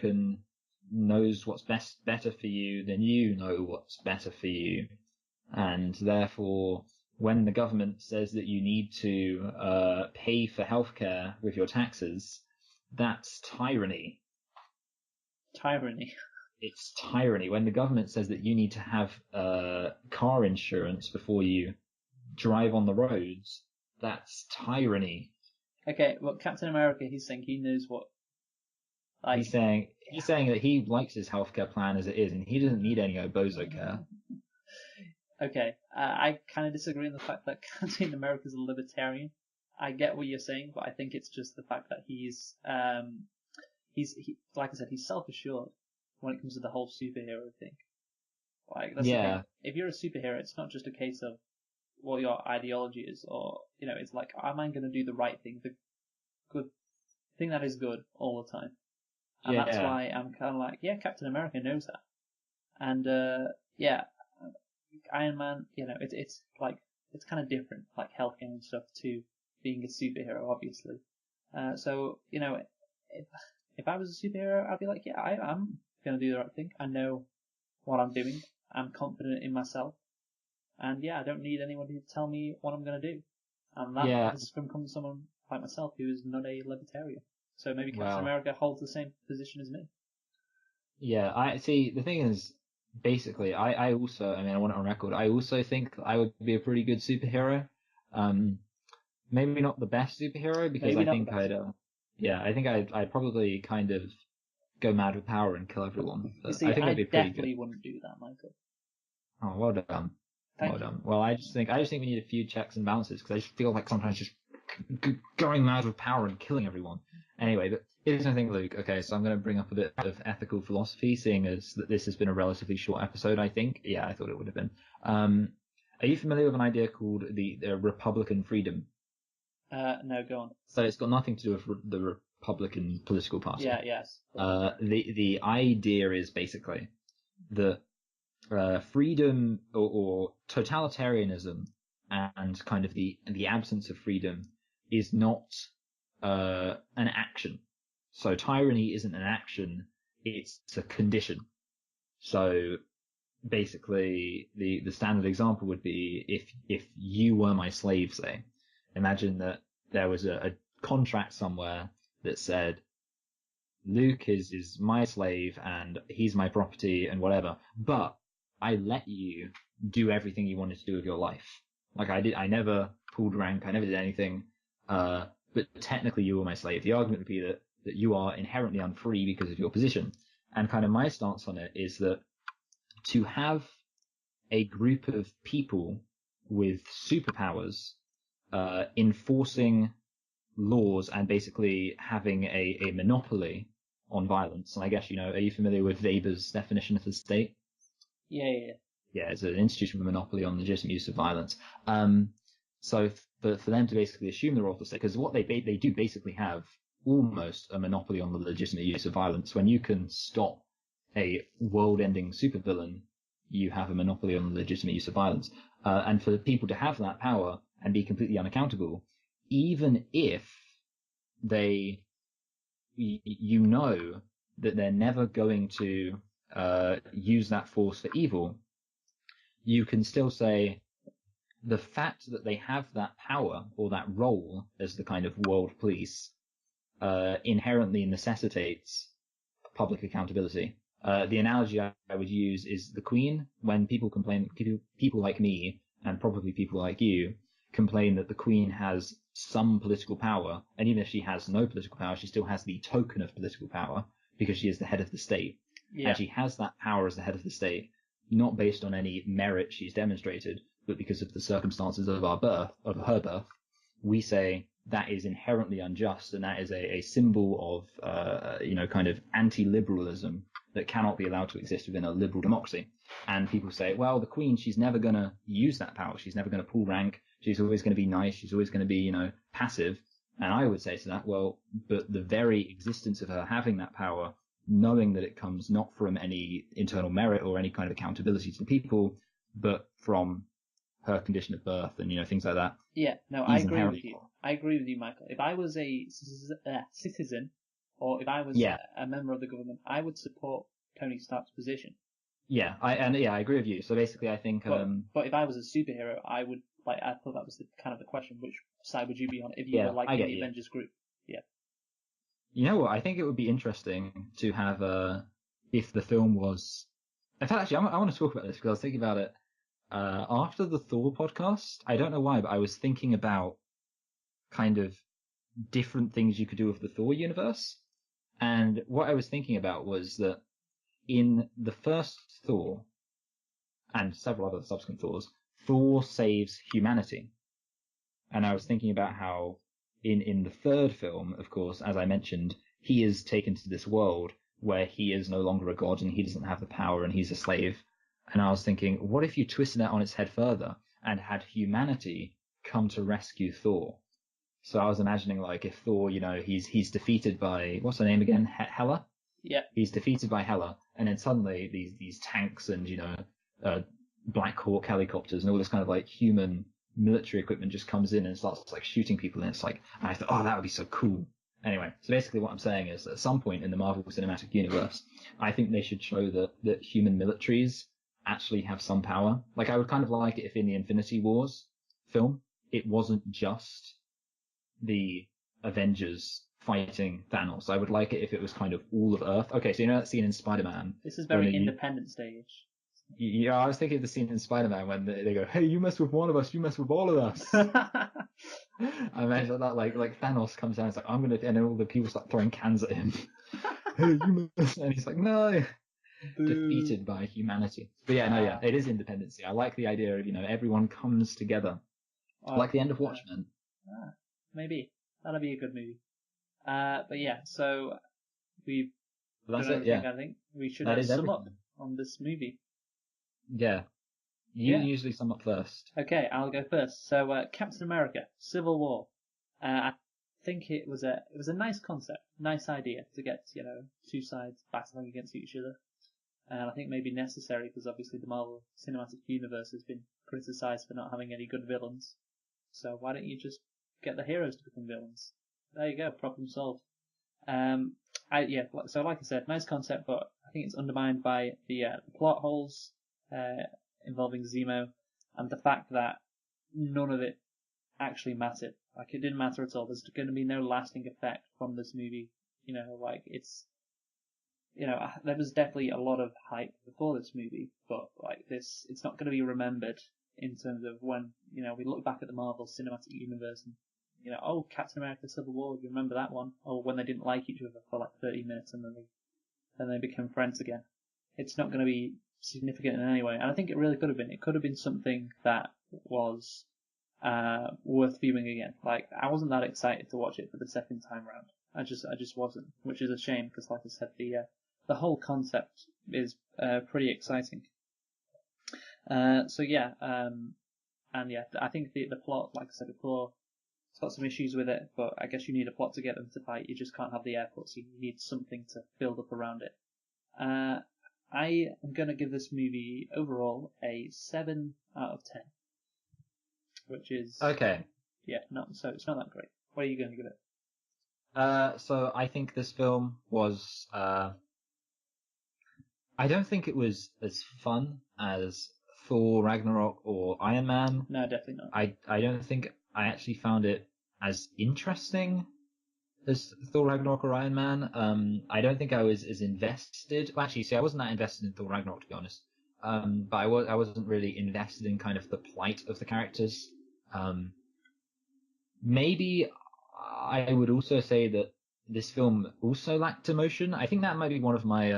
Speaker 1: knows what's better for you than you know what's better for you. And therefore, when the government says that you need to pay for healthcare with your taxes, that's tyranny.
Speaker 2: Tyranny.
Speaker 1: It's tyranny. When the government says that you need to have car insurance before you drive on the roads, that's tyranny.
Speaker 2: Okay, well, Captain America, he's saying he knows what.
Speaker 1: He's saying that he likes his healthcare plan as it is, and he doesn't need any Obozo care.
Speaker 2: Okay, I kind of disagree on the fact that Captain America is a libertarian. I get what you're saying, but I think it's just the fact that he's like I said, he's self-assured when it comes to the whole superhero thing. That's the thing. If you're a superhero, it's not just a case of what your ideology is, or it's am I going to do the right thing, the good thing that is good all the time? And that's why I'm kind of Captain America knows that, and Iron Man, it's kind of different, healthcare and stuff, to being a superhero, obviously. So if I was a superhero, I'd be I'm going to do the right thing. I know what I'm doing. I'm confident in myself. And yeah, I don't need anyone to tell me what I'm going to do. And that has come from someone like myself who is not a libertarian. So maybe Captain America holds the same position as me.
Speaker 1: Yeah, I see. The thing is, basically, I also, I mean, I want it on record. I also think that I would be a pretty good superhero. Maybe not the best superhero because I think I'd probably kind of go mad with power and kill everyone. But
Speaker 2: you see,
Speaker 1: I think I'd be pretty
Speaker 2: definitely
Speaker 1: good.
Speaker 2: wouldn't do that, Michael.
Speaker 1: Oh, well done.
Speaker 2: Thank you.
Speaker 1: Done. Well, I just think we need a few checks and balances because I just feel like sometimes just going mad with power and killing everyone. Anyway, but here's the thing, Luke. Okay, so I'm going to bring up a bit of ethical philosophy, seeing as that this has been a relatively short episode, I think. Yeah, I thought it would have been. Are you familiar with an idea called the Republican freedom?
Speaker 2: No, go on.
Speaker 1: So it's got nothing to do with the Republican political party.
Speaker 2: Yeah, yes.
Speaker 1: The idea is basically that freedom or totalitarianism and kind of the absence of freedom is not an action. So tyranny isn't an action, it's a condition. So basically the standard example would be if you were my slave, say, imagine that there was a contract somewhere that said Luke is my slave and he's my property and whatever, but I let you do everything you wanted to do with your life. Like I never pulled rank, I never did anything, but technically you were my slave. The argument would be that you are inherently unfree because of your position. And kind of my stance on it is that to have a group of people with superpowers enforcing laws and basically having a monopoly on violence. And I guess, are you familiar with Weber's definition of the state?
Speaker 2: Yeah.
Speaker 1: Yeah, it's an institution with a monopoly on legitimate use of violence. So for them to basically assume the role of the state, because what they do basically have almost a monopoly on the legitimate use of violence. When you can stop a world-ending supervillain, you have a monopoly on the legitimate use of violence. And for people to have that power and be completely unaccountable, even if you know that they're never going to use that force for evil, you can still say the fact that they have that power or that role as the kind of world police inherently necessitates public accountability. The analogy I would use is the Queen. When people complain, people like me and probably people like you complain that the Queen has some political power, and even if she has no political power, she still has the token of political power because she is the head of the state. Yeah. And she has that power as the head of the state, not based on any merit she's demonstrated, but because of the circumstances of her birth. We say that is inherently unjust, and that is a symbol of, kind of anti-liberalism that cannot be allowed to exist within a liberal democracy. And people say, well, the Queen, she's never going to use that power. She's never going to pull rank. She's always going to be nice. She's always going to be, passive. And I would say to that, well, but the very existence of her having that power, knowing that it comes not from any internal merit or any kind of accountability to the people, but from her condition of birth and, things like that.
Speaker 2: Yeah, no, I agree with you. I agree with you, Michael. If I was a citizen, or if I was a member of the government, I would support Tony Stark's position.
Speaker 1: Yeah, I agree with you. So basically, I think.
Speaker 2: But if I was a superhero, I thought that was kind of the question: which side would you be on if you were like in the Avengers group? Yeah.
Speaker 1: You know what? I think it would be interesting to have if the film was. In fact, actually, I want to talk about this because I was thinking about it after the Thor podcast. I don't know why, but I was thinking about kind of different things you could do with the Thor universe. And what I was thinking about was that in the first Thor, and several other subsequent Thors, Thor saves humanity. And I was thinking about how in the third film, of course, as I mentioned, he is taken to this world where he is no longer a god and he doesn't have the power and he's a slave. And I was thinking, what if you twisted that on its head further and had humanity come to rescue Thor? So I was imagining, like, if Thor, he's defeated by, what's her name again? Hela?
Speaker 2: Yeah.
Speaker 1: He's defeated by Hela, and then suddenly these tanks and, Black Hawk helicopters and all this kind of, like, human military equipment just comes in and starts, like, shooting people, and it's like, and I thought, oh, that would be so cool. Anyway, so basically what I'm saying is that at some point in the Marvel Cinematic Universe, I think they should show that human militaries actually have some power. Like, I would kind of like it if in the Infinity Wars film, it wasn't just the Avengers fighting Thanos. I would like it if it was kind of all of Earth. Okay, so you know that scene in Spider-Man?
Speaker 2: This is very Independence Day-ish.
Speaker 1: Yeah, I was thinking of the scene in Spider-Man when they go, "Hey, you mess with one of us, you mess with all of us." I imagine that like Thanos comes down, it's like, "I'm gonna," and then all the people start throwing cans at him. "Hey, you mess," and he's like, "No." Defeated by humanity. But yeah, it is Independence Day. I like the idea of, everyone comes together. Like the end of Watchmen.
Speaker 2: Maybe. That'll be a good movie. But yeah, so we've
Speaker 1: That's
Speaker 2: done
Speaker 1: it, yeah.
Speaker 2: I think we should
Speaker 1: That is
Speaker 2: sum up
Speaker 1: everything.
Speaker 2: on this movie.
Speaker 1: Yeah. You usually sum up first.
Speaker 2: Okay, I'll go first. So, Captain America, Civil War. I think it was a nice concept, nice idea to get, two sides battling against each other. And I think maybe necessary because obviously the Marvel Cinematic Universe has been criticized for not having any good villains. So why don't you just get the heroes to become villains? There you go, problem solved. So like I said, nice concept, but I think it's undermined by the plot holes involving Zemo and the fact that none of it actually mattered. Like, it didn't matter at all. There's going to be no lasting effect from this movie. There was definitely a lot of hype before this movie, but it's not going to be remembered in terms of when, we look back at the Marvel Cinematic Universe and, Captain America Civil War, do you remember that one? Or when they didn't like each other for like 30 minutes and then they became friends again. It's not going to be significant in any way, and I think it really could have been. It could have been something that was worth viewing again. Like, I wasn't that excited to watch it for the second time round. I just wasn't, which is a shame because, like I said, the whole concept is pretty exciting. I think the plot, like I said before, it's got some issues with it, but I guess you need a plot to get them to fight. You just can't have the airport scene. You need something to build up around it. I am going to give this movie overall a 7 out of 10, which is
Speaker 1: okay.
Speaker 2: Yeah, it's not that great. What are you going to give it?
Speaker 1: So I think this film was. I don't think it was as fun as Thor Ragnarok or Iron Man.
Speaker 2: No, definitely not.
Speaker 1: I don't think I actually found it as interesting as Thor Ragnarok or Iron Man. I don't think I was as invested. Well, actually, see, I wasn't that invested in Thor Ragnarok, to be honest. But I wasn't really invested in kind of the plight of the characters. Maybe I would also say that this film also lacked emotion. I think that might be one of my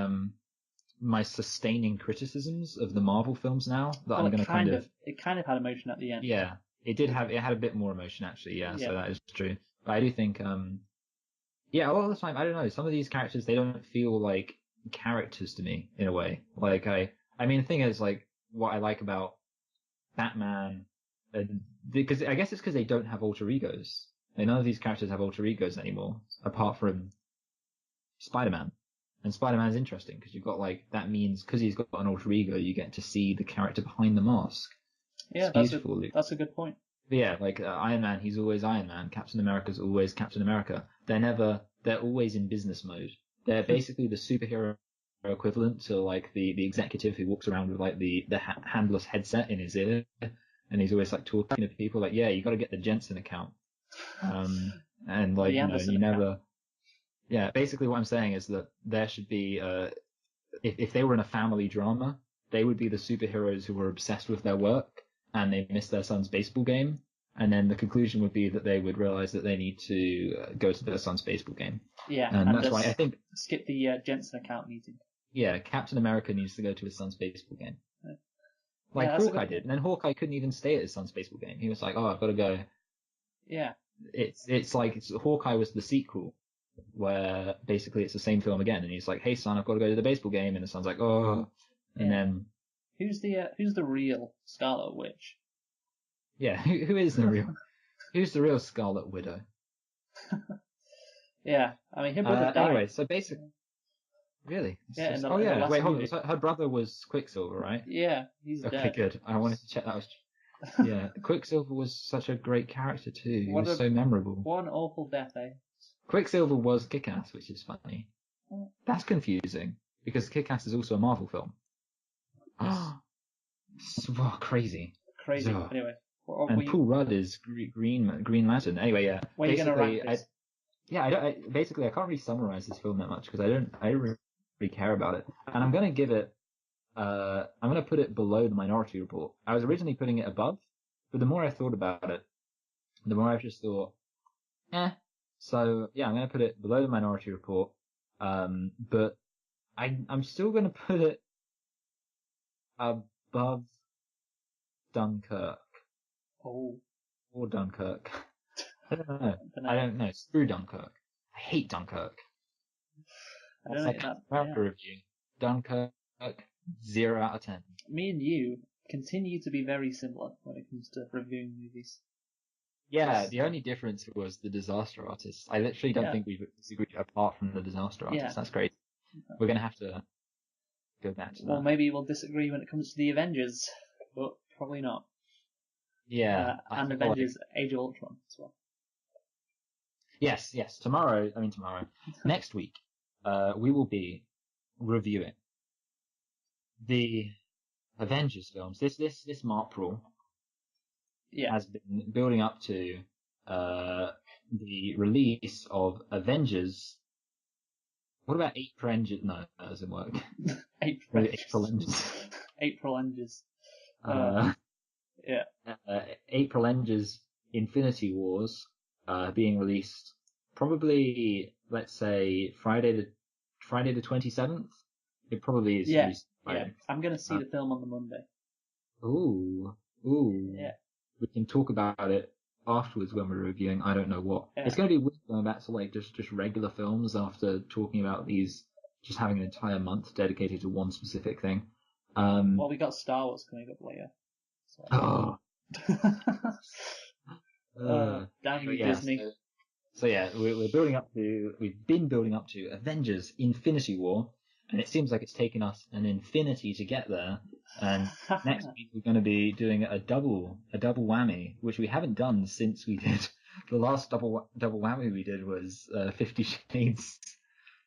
Speaker 1: my sustaining criticisms of the Marvel films now. I'm going to
Speaker 2: it kind of had emotion at the end.
Speaker 1: Yeah, it had a bit more emotion actually. Yeah, so that is true. But I do think a lot of the time, I don't know, some of these characters, they don't feel like characters to me in a way. Like I mean, the thing is, like, what I like about Batman, because I guess it's because they don't have alter egos. None of these characters have alter egos anymore, apart from Spider-Man. And Spider-Man is interesting because you've got, like, that means because he's got an alter ego, you get to see the character behind the mask.
Speaker 2: Yeah, that's a good point.
Speaker 1: But yeah, like Iron Man, he's always Iron Man. Captain America's always Captain America. They're always in business mode. They're basically the superhero equivalent to, like, the executive who walks around with, like, the handless headset in his ear, and he's always, like, talking to people like, yeah, you got to get the Jensen account. And, like, you never. Yeah, basically what I'm saying is that there should be, if they were in a family drama, they would be the superheroes who were obsessed with their work and they missed their son's baseball game. And then the conclusion would be that they would realize that they need to go to their son's baseball game.
Speaker 2: Yeah,
Speaker 1: and that's why I think
Speaker 2: skip the Jensen account meeting.
Speaker 1: Yeah, Captain America needs to go to his son's baseball game. Like Hawkeye did. And then Hawkeye couldn't even stay at his son's baseball game. He was like, oh, I've got to go.
Speaker 2: Yeah.
Speaker 1: Hawkeye was the sequel, where basically it's the same film again, and he's like, "Hey son, I've got to go to the baseball game," and the son's like, "Oh," and then
Speaker 2: who's the real Scarlet Witch?
Speaker 1: Yeah, who is the real? Who's the real Scarlet Widow?
Speaker 2: Yeah, I mean, her brother died.
Speaker 1: Anyway, so basically, really?
Speaker 2: Yeah.
Speaker 1: Wait, hold on. So her brother was Quicksilver, right?
Speaker 2: Yeah, he's dead.
Speaker 1: Okay, good. I wanted to check that was. Yeah, Quicksilver was such a great character too. He was so memorable.
Speaker 2: What an awful death, eh?
Speaker 1: Quicksilver was Kick-Ass, which is funny.
Speaker 2: Oh.
Speaker 1: That's confusing because Kick-Ass is also a Marvel film. Crazy.
Speaker 2: Crazy.
Speaker 1: Ugh.
Speaker 2: Anyway,
Speaker 1: And Paul Rudd is Green Lantern. Anyway, yeah.
Speaker 2: Where are you going to rank this?
Speaker 1: I can't really summarize this film that much because I don't really care about it. And I'm gonna give it, I'm gonna put it below the Minority Report. I was originally putting it above, but the more I thought about it, the more I've just thought, So yeah, I'm gonna put it below the Minority Report. But I'm still gonna put it above Dunkirk.
Speaker 2: Oh.
Speaker 1: Or Dunkirk. I don't know. Screw Dunkirk. I hate Dunkirk. That's like America review. Dunkirk, 0 out of 10.
Speaker 2: Me and you continue to be very similar when it comes to reviewing movies.
Speaker 1: Yeah, the only difference was the Disaster Artist. I literally don't think we've disagreed apart from the Disaster Artist.
Speaker 2: Yeah.
Speaker 1: That's great. We're gonna have to go back to that.
Speaker 2: Well, maybe we'll disagree when it comes to the Avengers, but probably not.
Speaker 1: Yeah.
Speaker 2: And Avengers Age of Ultron as well.
Speaker 1: Yes. Tomorrow. Next week, we will be reviewing the Avengers films. This Marpril has been building up to the release of Avengers. What about April Engines? No, that doesn't work.
Speaker 2: April
Speaker 1: Engines.
Speaker 2: April Engines.
Speaker 1: April Engines Infinity Wars being released probably, let's say, Friday the 27th. It probably is.
Speaker 2: Yeah. I'm going to see the film on the Monday.
Speaker 1: Ooh.
Speaker 2: Yeah.
Speaker 1: We can talk about it afterwards when we're reviewing. I don't know what.
Speaker 2: Yeah.
Speaker 1: It's going to be weird going back to like just regular films after talking about these, just having an entire month dedicated to one specific thing.
Speaker 2: Well, we got Star Wars coming up later. So. Damn you, Disney.
Speaker 1: We've been building up to Avengers Infinity War, and it seems like it's taken us an infinity to get there. And next week we're going to be doing a double whammy, which we haven't done since we did the last double whammy we did was 50 Shades.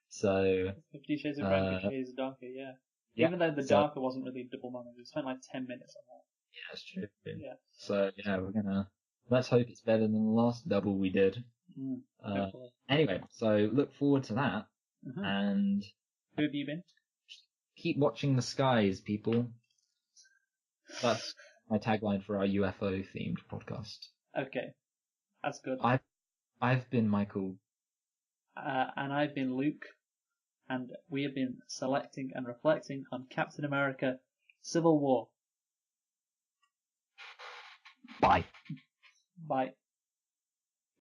Speaker 1: So
Speaker 2: 50 Shades of Grey, 50 Shades of Darker, yeah. Even though the Darker wasn't really a double whammy, we spent like 10 minutes on that.
Speaker 1: Yeah, that's true.
Speaker 2: Yeah.
Speaker 1: So let's hope it's better than the last double we did. Anyway, so look forward to that.
Speaker 2: Mm-hmm.
Speaker 1: And
Speaker 2: who have you been?
Speaker 1: Keep watching the skies, people. That's my tagline for our UFO themed podcast.
Speaker 2: Okay, that's good.
Speaker 1: I've been Michael.
Speaker 2: And I've been Luke, and we have been selecting and reflecting on Captain America: Civil War.
Speaker 1: Bye.
Speaker 2: Bye.